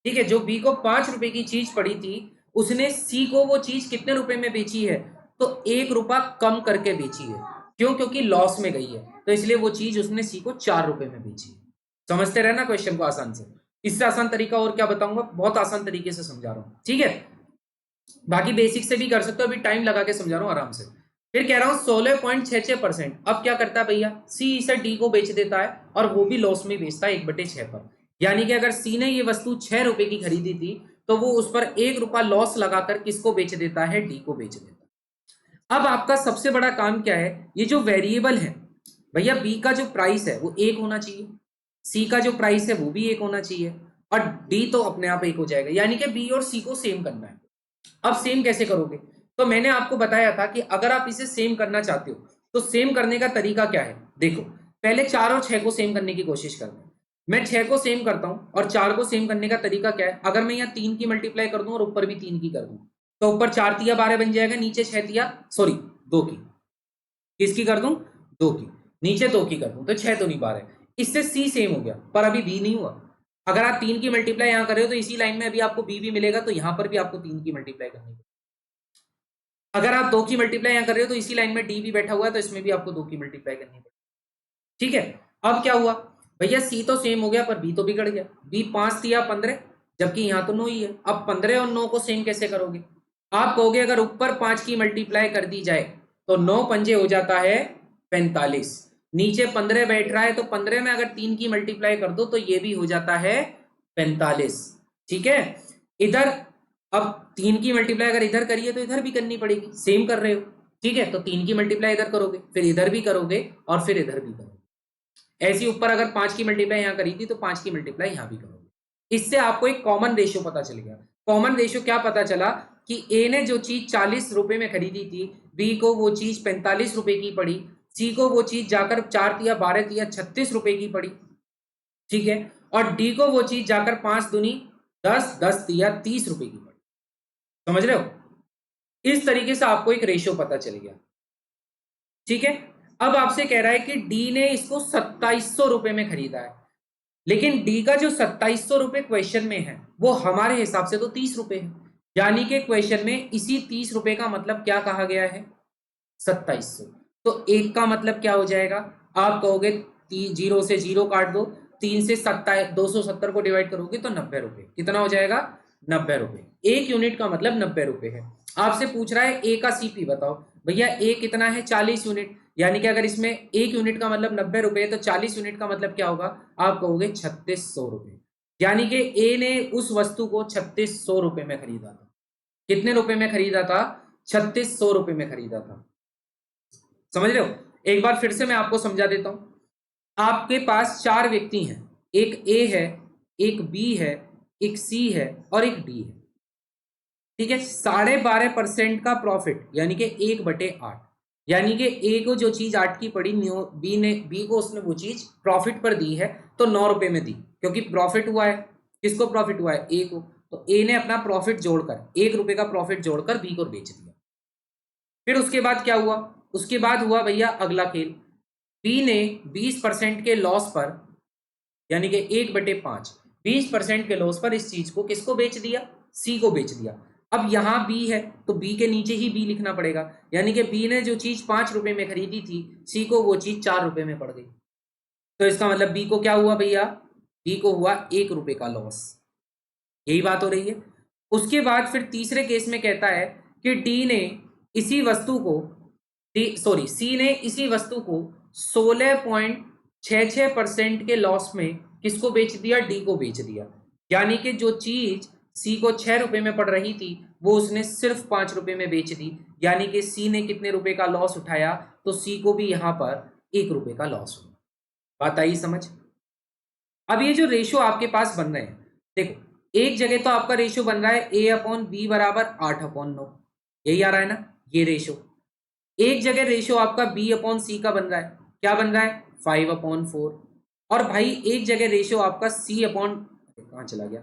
ठीक है, जो बी को 5 रुपए की चीज पड़ी थी, उसने सी को वो चीज कितने रुपए में बेची है, तो 1 रुपया कम करके बेची है। क्यों? क्योंकि लॉस में गई है, तो इसलिए वो चीज उसने सी को 4 रुपए में बेची है। समझते रहना क्वेश्चन को आसान से। इससे आसान तरीका और क्या बताऊंगा, बहुत आसान तरीके से समझा रहा हूं, ठीक है। बाकी बेसिक से भी कर सकते हो, अभी टाइम लगा के समझा रहा हूं आराम से। फिर कह रहा हूं 16.66%। अब क्या करता है भैया, सी इसे डी को बेच देता है और वो भी लॉस में बेचता है 1/6 पर। यानी कि अगर सी ने ये वस्तु 6 रुपए की खरीदी थी, तो वो उस पर 1 रुपया लॉस लगाकर किसको बेच देता है, डी को बेच देता है। अब आपका सबसे बड़ा काम क्या है, ये जो वेरिएबल है भैया, बी का जो प्राइस है वो 1 होना चाहिए, सी का जो प्राइस है वो भी 1 होना चाहिए, और डी तो अपने आप 1 हो जाएगा। यानी कि बी और सी को सेम करना है। अब सेम कैसे करोगे, तो मैंने आपको बताया था कि अगर आप इसे सेम करना चाहते हो, तो सेम करने का तरीका क्या है, देखो, पहले 4 और 6 को सेम करने की कोशिश करना है। मैं 6 को सेम करता हूं और 4 को सेम करने का तरीका क्या है, अगर मैं यहाँ 3 की मल्टीप्लाई कर दूं और ऊपर भी 3 की कर दूं, तो ऊपर 4 तिया 12 बन जाएगा, नीचे 6 तिया, सॉरी 2 की, किसकी कर दूं, 2 की, नीचे 2 की कर दूं, तो 6 तो नहीं 12। इससे सी सेम हो गया, पर अभी बी नहीं हुआ। अगर आप 3 की मल्टीप्लाई यहां कर रहे हो, तो इसी लाइन में अभी आपको बी भी मिलेगा, तो यहां पर भी आपको 3 की मल्टीप्लाई करनी है। अगर आप 2 की मल्टीप्लाई यहां कर रहे हो, तो इसी लाइन में डी भी बैठा हुआ है, तो इसमें भी आपको 2 की मल्टीप्लाई करनी पड़ेगी, ठीक है। अब क्या हुआ भैया, सी तो सेम हो गया पर बी तो बिगड़ गया। बी 5 दिया 15, जबकि यहां तो 9 ही है। अब 15 और 9 को सेम कैसे करोगे, आप कहोगे अगर ऊपर 5 की मल्टीप्लाई कर दी जाए, तो 9 पंजे हो जाता है 45, नीचे 15 बैठ रहा है, तो 15 में अगर 3 की मल्टीप्लाई कर दो, तो ये भी हो जाता है 45, ठीक है। इधर अब 3 की मल्टीप्लाई अगर इधर करिए, तो इधर भी करनी पड़ेगी, सेम कर रहे हो, ठीक है, तो 3 की मल्टीप्लाई इधर करोगे, फिर इधर भी करोगे, और फिर इधर भी करोगे। ऐसी ऊपर अगर 5 की मल्टीप्लाई यहां करी थी, तो 5 की मल्टीप्लाई यहां भी करोगे। इससे आपको एक कॉमन रेशियो पता चल गया। कॉमन रेशियो क्या पता चला, कि ए ने जो चीज 40 रुपए में खरीदी थी, बी को वो चीज 45 रुपए की पड़ी, सी को वो चीज जाकर 4 तिया 12 तिया 36 रुपए की पड़ी, ठीक है, और डी को वो चीज जाकर 5 दूनी 10, 10 तिया 30 रुपए की पड़ी। समझ रहे हो, इस तरीके से आपको एक रेशियो पता चल गया, ठीक है। अब आपसे कह रहा है कि डी ने इसको 2700 रुपए में खरीदा है, लेकिन डी का जो 2700 रुपए क्वेश्चन में है, वो हमारे हिसाब से तो 30 रुपए है। यानी कि क्वेश्चन में इसी 30 रुपए का मतलब क्या कहा गया है, 2700। तो एक का मतलब क्या हो जाएगा, आप कहोगे 0 से 0 काट दो, 3 से 270 को डिवाइड करोगे तो 90 रुपए, कितना हो जाएगा, 90 रुपए। एक यूनिट का मतलब 90 रुपए है। आपसे पूछ रहा है ए का सीपी बताओ, भैया ए कितना है, 40 यूनिट, यानी कि अगर इसमें एक यूनिट का मतलब 90 रुपए है, तो 40 यूनिट का मतलब क्या होगा, आप कहोगे 3600 रुपए। यानी कि ए ने उस वस्तु को 3600 रुपए में खरीदा था। कितने रुपए में खरीदा था, 3600 रुपए में खरीदा था। समझ रहे हो, एक बार फिर से मैं आपको समझा देता हूं। आपके पास 4 व्यक्ति हैं, एक ए है, एक बी है, एक सी है और एक डी है, ठीक है। 12.5% का प्रॉफिट, यानी कि 1/8, यानी कि ए को जो चीज 8 की पड़ी, बी को उसने वो चीज प्रॉफिट पर दी है, तो 9 रुपए में दी, क्योंकि प्रॉफिट हुआ है, किसको प्रॉफिट हुआ है, ए को, तो ए ने अपना प्रॉफिट जोड़कर 1 रुपए का प्रॉफिट जोड़कर बी को बेच दिया। फिर उसके बाद क्या हुआ, उसके बाद हुआ भैया अगला खेल, बी ने 20% के लॉस पर, यानी कि 1/5, 20% के लॉस पर इस चीज को किसको बेच दिया, सी को बेच दिया। अब यहां बी है, तो बी के नीचे ही बी लिखना पड़ेगा, यानी कि बी ने जो चीज 5 रुपए में खरीदी थी, सी को वो चीज 4 रुपए में पड़ गई। तो इसका मतलब बी को क्या हुआ भैया, बी को हुआ 1 रुपए का लॉस। यही बात हो रही है। उसके बाद फिर तीसरे केस में कहता है कि डी ने इसी वस्तु को, सी ने इसी वस्तु को 16.66% के लॉस में किसको बेच दिया? डी को बेच दिया। यानी कि जो चीज सी को 6 रुपए में पड़ रही थी वो उसने सिर्फ 5 रुपए में बेच दी। यानी कि सी ने कितने रुपए का लॉस उठाया? तो सी को भी यहां पर 1 रुपए का लॉस हुआ। बात आई समझ? अब ये जो रेशो आपके पास बन रहे हैं, देखो एक जगह तो आपका रेशो बन रहा है A/B बराबर 8/9, यही आ रहा है ना ये रेशो। एक जगह रेशो आपका B/C का बन रहा है, क्या बन रहा है? 5/4। और भाई एक जगह रेशो आपका कहाँ चला गया?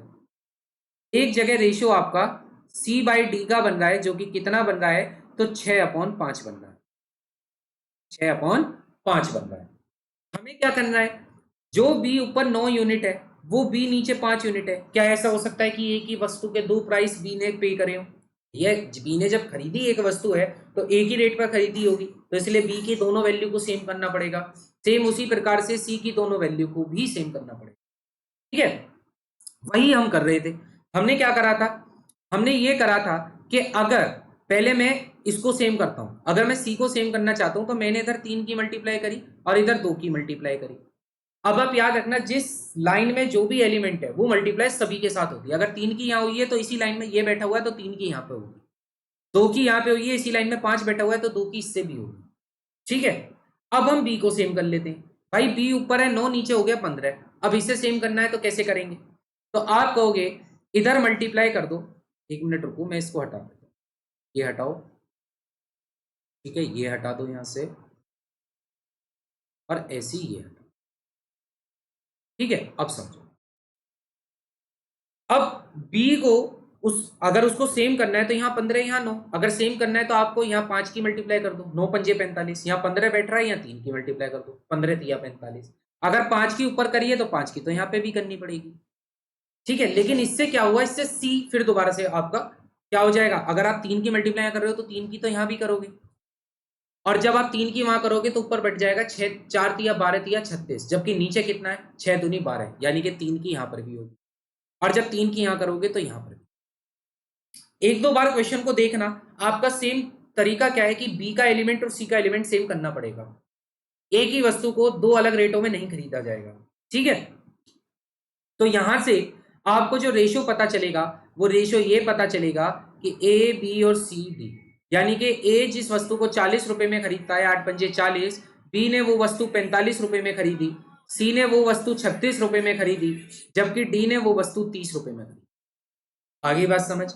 एक जगह रेशो आपका C/D का बन रहा है, जो कि कितना बन रहा है? तो 6/5 बन रहा है, 6/5 बन रहा है। हमें क्या करना है? जो बी ऊपर 9 यूनिट है वो बी नीचे 5 यूनिट है। क्या ऐसा हो सकता है कि एक ही वस्तु के दो प्राइस बी ने पे करे हो? ये बी ने जब खरीदी एक वस्तु है तो एक ही रेट पर खरीदी होगी, तो इसलिए बी की दोनों वैल्यू को सेम करना पड़ेगा। सेम उसी प्रकार से सी की दोनों वैल्यू को भी सेम करना पड़ेगा। ठीक है, वही हम कर रहे थे। हमने क्या करा था? हमने ये करा था कि अगर पहले मैं इसको सेम करता हूं, अगर मैं सी को सेम करना चाहता हूं तो मैंने इधर 3 की मल्टीप्लाई करी और इधर 2 की मल्टीप्लाई करी। अब आप याद रखना, जिस लाइन में जो भी एलिमेंट है वो मल्टीप्लाई सभी के साथ होती है। अगर 3 की यहां हुई है तो इसी लाइन में ये बैठा हुआ है तो 3 की यहां पे होगी, 2 की यहां पे हुई है इसी लाइन में 5 बैठा हुआ है तो 2 की इससे भी होगी। ठीक है, अब हम बी को सेम कर लेते हैं। भाई बी ऊपर है 9, नीचे हो गया 15, अब इसे सेम करना है तो कैसे करेंगे? तो आप कहोगे इधर मल्टीप्लाई कर दो। 1 मिनट रुको, मैं इसको हटा देता हूं, ये हटाओ। ठीक है, ये हटा दो यहां से और ऐसे ही ये हटाओ। ठीक है, अब समझो। अब b को अगर उसको सेम करना है तो यहाँ 15, यहाँ 9। अगर सेम करना है तो आपको यहाँ 5 की मल्टीप्लाई कर दो, 9 पंजे 45। यहाँ 15 बैठ रहा है, यहाँ 3 की मल्टीप्लाई कर दो, 15 तिया 45। अगर 5 की ऊपर करिए तो 5 की तो यहाँ पे भी करनी पड़ेगी। ठीक है, लेकिन इससे क्या हुआ? इससे c फिर दोबारा से आपका क्या हो जाएगा? अगर आप 3 की मल्टीप्लाई कर रहे हो तो 3 की तो यहाँ भी करोगे, और जब आप 3 की वहां करोगे तो ऊपर बैठ जाएगा 6 4 तिया 12 तिया 36, जबकि नीचे कितना है? 6 दूनी 12, यानी कि 3 की यहाँ पर भी होगी। और जब 3 की यहां करोगे तो यहां पर एक दो बार क्वेश्चन को देखना। आपका सेम तरीका क्या है कि बी का एलिमेंट और सी का एलिमेंट सेम करना पड़ेगा। एक ही वस्तु को दो अलग रेटों में नहीं खरीदा जाएगा। ठीक है, तो यहां से आपको जो रेशो पता चलेगा वो रेशो ये पता चलेगा कि ए बी और सी डी, यानी कि ए जिस वस्तु को 40 रुपए में खरीदता है 8 पंजे 40, बी ने वो वस्तु 45 रुपए में खरीदी, सी ने वो वस्तु 36 रुपए में खरीदी, जबकि डी ने वो वस्तु 30 रुपए में खरीदी। आगे बात समझ?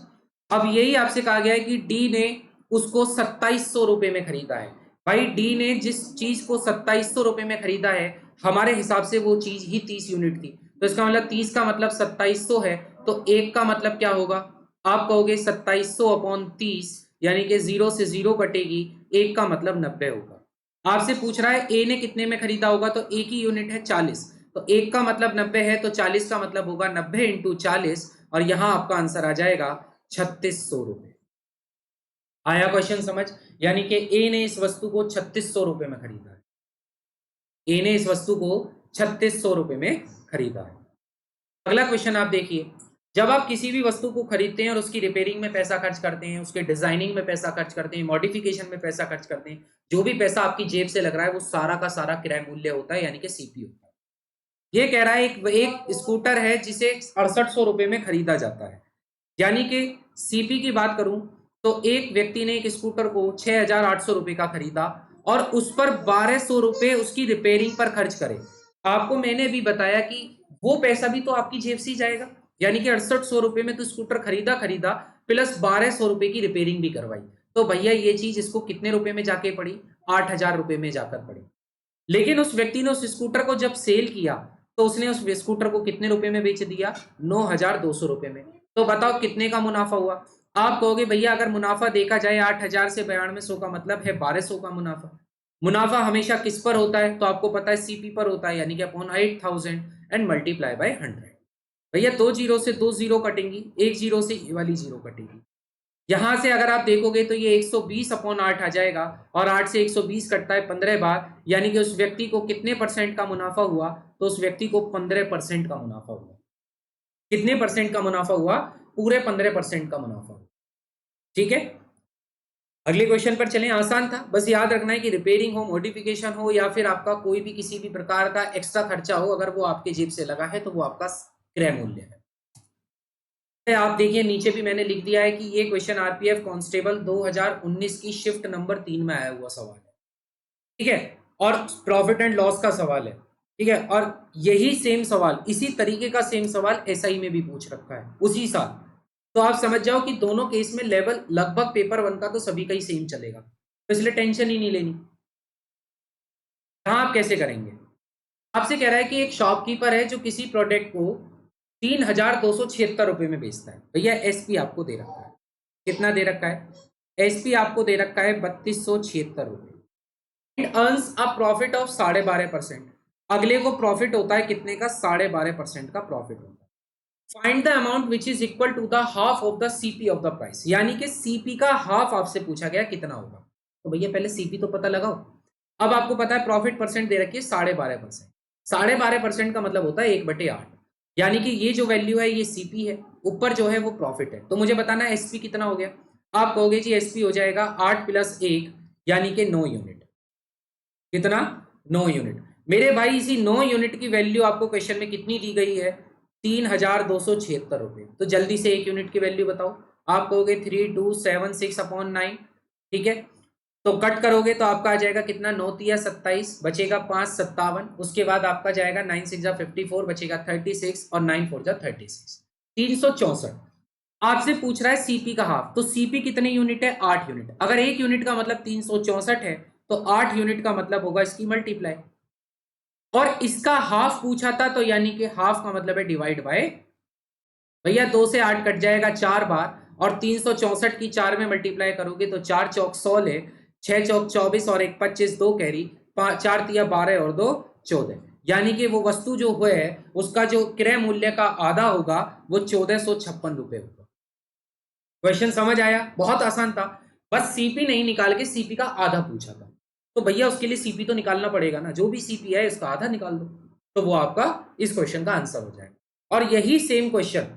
अब यही आपसे कहा गया है कि डी ने उसको 2700 रुपए में खरीदा है। भाई डी ने जिस चीज को 2700 रुपए में खरीदा है, हमारे हिसाब से वो चीज ही 30 यूनिट थी, तो इसका मतलब 30 का मतलब 2700 है, तो एक का मतलब क्या होगा? आप कहोगे 2700/30, यानी कि 0 से 0 कटेगी, एक का मतलब 90 होगा। आपसे पूछ रहा है ए ने कितने में खरीदा होगा, तो एक ही यूनिट है 40, तो एक का मतलब 90 है, तो 40 का मतलब होगा 90 × 40, और यहां आपका आंसर आ जाएगा 3600 रुपए। आया क्वेश्चन समझ? यानी कि ए ने इस वस्तु को 3600 रुपए में खरीदा है। ए ने इस वस्तु को 3600 रुपए में खरीदा है। अगला क्वेश्चन आप देखिए, जब आप किसी भी वस्तु को खरीदते हैं और उसकी रिपेयरिंग में पैसा खर्च करते हैं, उसके डिजाइनिंग में पैसा खर्च करते हैं, मॉडिफिकेशन में पैसा खर्च करते हैं, जो भी पैसा आपकी जेब से लग रहा है वो सारा का सारा क्रय मूल्य होता है, यानी कि सीपी होता है। ये कह रहा है एक स्कूटर है जिसे 6800 रुपए में खरीदा जाता है, यानी कि सीपी की बात करूं तो एक व्यक्ति ने एक स्कूटर को 6800 रुपए का खरीदा और उस पर 1200 रुपए उसकी रिपेयरिंग पर खर्च करे। आपको मैंने भी बताया कि वो पैसा भी तो आपकी जेब से ही जाएगा, यानी कि 6800 रुपए में तो स्कूटर खरीदा प्लस 1200 रुपए की रिपेयरिंग भी करवाई, तो भैया ये चीज इसको कितने रुपए में जाके पड़ी? 8000 रुपए में जाकर पड़ी। लेकिन उस व्यक्ति ने उस स्कूटर को जब सेल किया तो उसने उस स्कूटर को कितने रुपए में बेच दिया? 9200 रुपए में। तो बताओ कितने का मुनाफा हुआ? आप कहोगे भैया अगर मुनाफा देखा जाए 8000 से 9200 का मतलब है 1200 का मुनाफा। मुनाफा हमेशा किस पर होता है? तो आपको पता है सीपी पर होता है, यानी कि अपॉन 8000 एंड मल्टीप्लाई बाय 100। भैया दो जीरो से दो जीरो कटेंगी, एक जीरो से ये वाली जीरो कटेगी। यहां से अगर आप देखोगे तो ये 120/8 आ जाएगा, और 8 से 120 कटता है 15 बार, यानी कि उस व्यक्ति को कितने परसेंट का मुनाफा हुआ? तो उस व्यक्ति को 15% का मुनाफा हुआ। कितने परसेंट का मुनाफा हुआ? पूरे 15% का मुनाफा हुआ। ठीक है, अगले क्वेश्चन पर चलें। आसान था, बस याद रखना है कि रिपेयरिंग हो, मॉडिफिकेशन हो या फिर आपका कोई भी किसी भी प्रकार का एक्स्ट्रा खर्चा हो, अगर वो आपके जेब से लगा है तो वो आपका क्रय मूल्य है। आप देखिए नीचे भी मैंने लिख दिया है कि ये क्वेश्चन आरपीएफ कांस्टेबल 2019 की शिफ्ट नंबर 3 में आया हुआ सवाल है, ठीक है, और प्रॉफिट एंड लॉस का सवाल है, ठीक है, और यही सेम सवाल, इसी तरीके का सेम सवाल एसआई में भी पूछ रखा है उसी साल। तो आप समझ जाओ कि दोनों केस में लेवल लगभग पेपर वन का तो सभी का ही सेम चलेगा, तो इसलिए टेंशन ही नहीं लेनी। हाँ, आप कैसे करेंगे? आपसे कह रहा है कि एक शॉपकीपर है जो किसी प्रोडक्ट को 3,276 रुपए में बेचता है। भैया एसपी आपको दे रखा है, कितना दे रखा है? एसपी आपको दे रखा है 3,276 रुपए। It earns a profit of 12.5%। अगले को प्रॉफिट होता है कितने का? 12.5% का प्रॉफिट होता है। Find the amount which is equal to the half of the CP of the price, यानी कि सीपी का हाफ आपसे पूछा गया कितना होगा। तो भैया पहले सीपी तो पता लगाओ। अब आपको पता है प्रॉफिट परसेंट दे रखी है 12.5%। 12.5% का मतलब होता है 1/8, यानी कि ये जो वैल्यू है ये सीपी है, ऊपर जो है वो प्रॉफिट है। तो मुझे बताना है एसपी कितना हो गया। आप कहोगे जी एसपी हो जाएगा 8 + 1 यानी कि 9 यूनिट। कितना? 9 यूनिट। मेरे भाई इसी 9 यूनिट की वैल्यू आपको क्वेश्चन में कितनी दी गई है? 3,276 रुपए। तो जल्दी से एक यूनिट की वैल्यू बताओ। आप कहोगे 3276/9, ठीक है, तो कट करोगे तो आपका आ जाएगा कितना? 9 तिया 27, बचेगा 5 57, उसके बाद आपका जाएगा 9 6 जा 54, बचेगा 36 और 9 4 जा 36, 364। आपसे पूछ रहा है सीपी का हाफ, तो सीपी कितने यूनिट है? 8 यूनिट। अगर एक यूनिट का मतलब 364 है तो 8 यूनिट का मतलब होगा इसकी मल्टीप्लाई, और इसका हाफ पूछा था तो यानी कि हाफ का मतलब है डिवाइड बाय। भैया 2 से 8 कट जाएगा 4 बार, और 364 की 4 में मल्टीप्लाई करोगे तो 4 चौक 16, 6 चौक 24 और 1 25, 2 कैरी, 4 तिया 12 और 2 14, यानी कि वो वस्तु जो है उसका जो क्रय मूल्य का आधा होगा वो 1456 रुपए होगा। क्वेश्चन समझ आया? बहुत आसान था, बस सीपी नहीं निकाल के सीपी का आधा पूछा था। तो भैया उसके लिए सीपी तो निकालना पड़ेगा ना, जो भी सीपी है उसका आधा निकाल दो, तो वो आपका इस क्वेश्चन का आंसर हो जाएगा। और यही सेम क्वेश्चन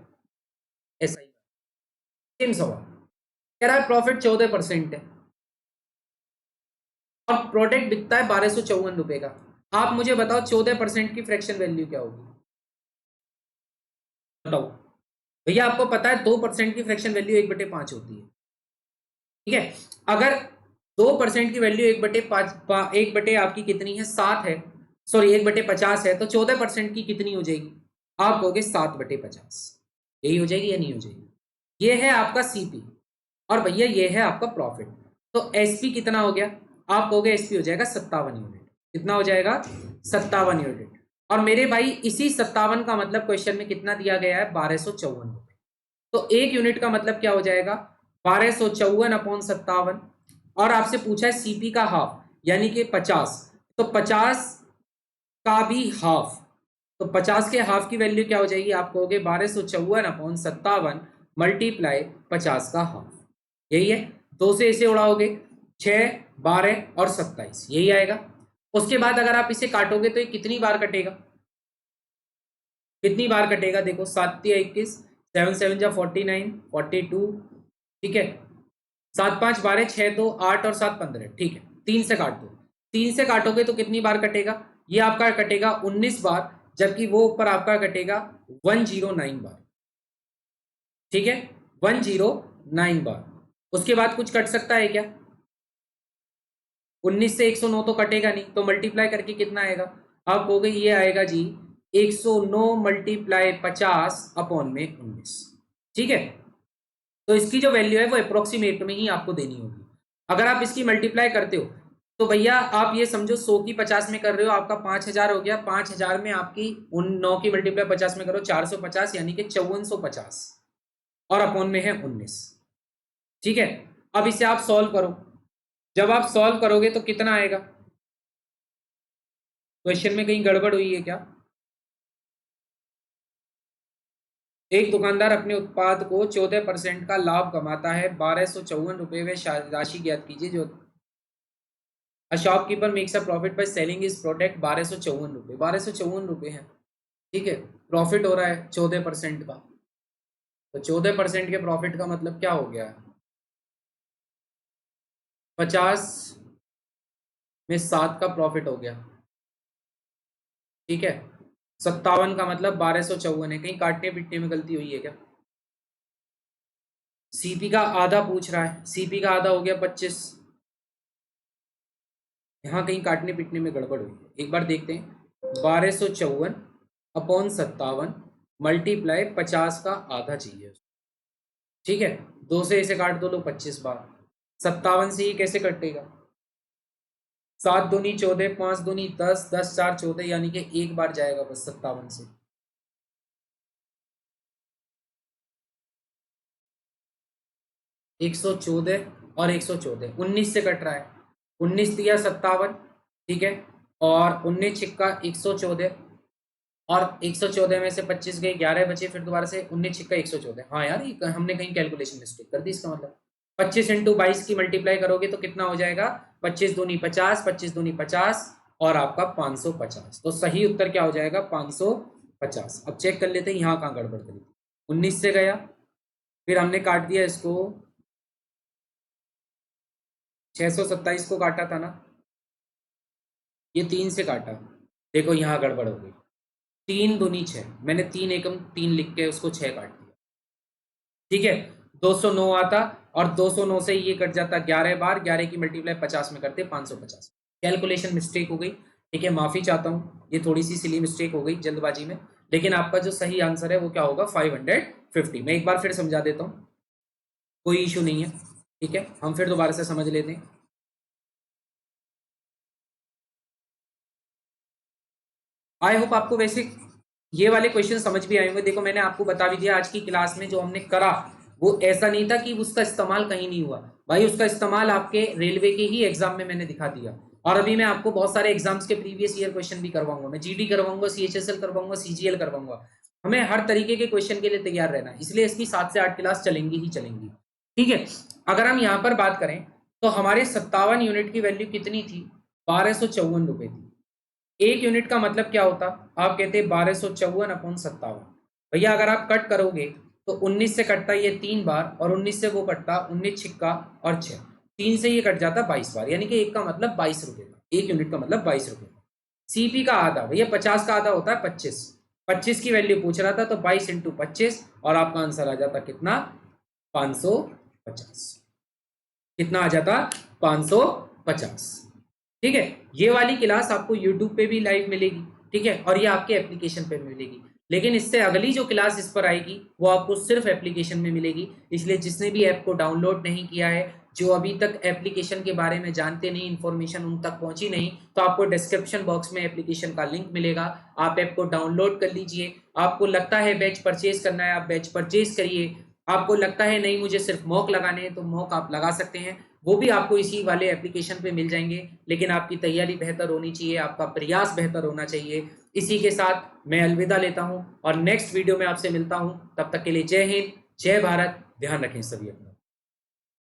ऐसा ही सेम सवाल कह रहा है प्रॉफिट 14% है और प्रोडक्ट बिकता है 1254 रुपए का। आप मुझे बताओ 14% की फ्रैक्शन वैल्यू क्या होगी? बताओ। भैया आपको पता है 2% की फ्रैक्शन वैल्यू 1/5 होती है, ठीक है। अगर 2% की वैल्यू 1/5, 1 बटे आपकी कितनी है? 7 है, सॉरी 1/50 है, तो 14% की कितनी हो जाएगी? आप कहोगे 7/50। यही हो जाएगी या नहीं हो जाएगी? ये है आपका सीपी, और भैया ये है आपका प्रॉफिट। तो एसपी कितना हो गया? आप कहोगे एसपी हो जाएगा 57 यूनिट। कितना हो जाएगा? 57 यूनिट। और मेरे भाई इसी 57 का मतलब क्वेश्चन में कितना दिया गया है? 1254 रुपए। तो एक यूनिट का मतलब क्या हो जाएगा? 1254/57। और आपसे पूछा है सीपी का हाफ यानी कि 50, तो 50 का भी हाफ, तो 50 के हाफ की वैल्यू क्या हो जाएगी? आप कहोगे 1254/57 मल्टीप्लाई 50 का हाफ, यही है। 2 से इसे उड़ाओगे 6 12 और 27, यही आएगा। उसके बाद अगर आप इसे काटोगे तो ये कितनी बार कटेगा? कितनी बार कटेगा? देखो 7 या 21, 7 7 जा 49 42, ठीक है, 7 5 12, 6 2 8 और 7 15, ठीक है। 3 से काट दो, 3 से काटोगे तो कितनी बार कटेगा? ये आपका कटेगा 19 बार, जबकि वो ऊपर आपका कटेगा 109 बार, ठीक है, 109 बार। उसके बाद कुछ कट सकता है क्या? 19 से 109 तो कटेगा नहीं, तो मल्टीप्लाई करके कितना आएगा? आप कहोगे ये आएगा जी 109 मल्टीप्लाई 50/19, ठीक है। तो इसकी जो वैल्यू है वो अप्रोक्सीमेट में ही आपको देनी होगी। अगर आप इसकी मल्टीप्लाई करते हो तो भैया आप ये समझो 100 की 50 में कर रहे हो, आपका 5,000 हो गया। 5,000 में आपकी उन 9 की मल्टीप्लाई 50 में करो 450, यानी कि 5450, और अपॉन में है 19, ठीक है। अब इसे आप सॉल्व करो। जब आप सॉल्व करोगे तो कितना आएगा? क्वेश्चन में कहीं गड़बड़ हुई है क्या? एक दुकानदार अपने उत्पाद को 14% का लाभ कमाता है, 1254 रुपये में राशि ज्ञात कीजिए जो a shopkeeper makes a profit by selling is product 1254 रुपये। 1254 रुपये है, ठीक है। प्रॉफिट हो रहा है 14% का, तो 14% के प्रॉफिट का मतलब क्या हो गया? 50 में 7 का प्रॉफिट हो गया, ठीक है। 57 का मतलब 1254 है, कहीं काटने पीटने में गलती हुई है क्या? सीपी का आधा पूछ रहा है, सीपी का आधा हो गया 25, यहाँ कहीं काटने पीटने में गड़बड़ हुई है। एक बार देखते हैं, 1254 अपॉन 57 मल्टीप्लाई 50 का आधा चाहिए, ठीक है। 2 से इसे काट दो, लो 25 बार। 57 से ये कैसे कटेगा? 7 दूनी 14, 5 दूनी 10, 10 4 14, यानी कि एक बार जाएगा बस 57 से। एक 114 और 114, 19 से कट रहा है। 19 दिया 57, ठीक है, और 19 छिक्का 114, और 114 में से 25 गए, 11 बचे, फिर दोबारा से 19 छिक्का 114। हाँ यार, ये हमने कहीं कैलकुलेशन मिस्टेक कर दी। इसका मतलब 25 इंटू 22 की मल्टीप्लाई करोगे तो कितना हो जाएगा? 25 दूनी 50, 25 दूनी 50, और आपका 550। तो सही उत्तर क्या हो जाएगा? 550। अब चेक कर लेते हैं यहाँ कहाँ गड़बड़ करी। 19 से गया, फिर हमने काट दिया इसको, 627 को काटा था ना, ये 3 से काटा, देखो यहाँ गड़बड़ हो गई। 3 दूनी 6, मैंने 3 एकम 3 लिख के उसको 6 काट दिया, ठीक है। 209 आता, और 209 से ये कट जाता 11 बार, 11 की मल्टीप्लाई 50 में करते 550। कैलकुलेशन मिस्टेक हो गई, ठीक है, माफी चाहता हूँ, ये थोड़ी सी सिली मिस्टेक हो गई जल्दबाजी में। लेकिन आपका जो सही आंसर है वो क्या होगा? 550। मैं एक बार फिर समझा देता हूँ, कोई इशू नहीं है, ठीक है। हम फिर दोबारा से समझ लेते हैं। आई होप आपको वैसे ये वाले क्वेश्चन समझ भी आए होंगे। देखो मैंने आपको बता भी दिया, आज की क्लास में जो हमने करा वो ऐसा नहीं था कि उसका इस्तेमाल कहीं नहीं हुआ भाई, उसका इस्तेमाल आपके रेलवे के ही एग्जाम में मैंने दिखा दिया। और अभी मैं आपको बहुत सारे एग्जाम्स के प्रीवियस ईयर क्वेश्चन भी करवाऊंगा, मैं जीडी करवाऊंगा, सीएचएसएल करवाऊंगा, सीजीएल करवाऊंगा। हमें हर तरीके के क्वेश्चन के लिए तैयार रहना है, इसलिए इसकी 7 से 8 क्लास चलेंगी ही चलेंगी, ठीक है। अगर हम यहाँ पर बात करें तो हमारे 57 यूनिट की वैल्यू कितनी थी? 1254 रुपए थी। एक यूनिट का मतलब क्या होता? आप कहते हैं 1254 अपॉन 57। भैया अगर आप कट करोगे तो 19 से कटता ये 3 बार, और 19 से वो कटता 19 छिक्का और 6, 3 से ये कट जाता 22 बार, यानी कि एक का मतलब 22 रुपए का, एक यूनिट का मतलब 22 रुपए का। सीपी का आधा, भैया 50 का आधा होता है 25, 25 की वैल्यू पूछ रहा था, तो 22 इंटू 25, और आपका आंसर आ जाता कितना? 550। कितना आ जाता? 550, ठीक है। ये वाली क्लास आपको YouTube पे भी लाइव मिलेगी, ठीक है, और ये आपके एप्लीकेशन पे मिलेगी। लेकिन इससे अगली जो क्लास इस पर आएगी वो आपको सिर्फ एप्लीकेशन में मिलेगी। इसलिए जिसने भी ऐप को डाउनलोड नहीं किया है, जो अभी तक एप्लीकेशन के बारे में जानते नहीं, इन्फॉर्मेशन उन तक पहुंची नहीं, तो आपको डिस्क्रिप्शन बॉक्स में एप्लीकेशन का लिंक मिलेगा, आप ऐप को डाउनलोड कर लीजिए। आपको लगता है बैच परचेज करना है, आप बैच परचेज करिए। आपको लगता है नहीं मुझे सिर्फ मॉक लगाने हैं, तो मॉक आप लगा सकते हैं, वो भी आपको इसी वाले एप्लीकेशन पे मिल जाएंगे। लेकिन आपकी तैयारी बेहतर होनी चाहिए, आपका प्रयास बेहतर होना चाहिए। इसी के साथ मैं अलविदा लेता हूं और नेक्स्ट वीडियो में आपसे मिलता हूं। तब तक के लिए जय हिंद, जय भारत, ध्यान रखें सभी अपना।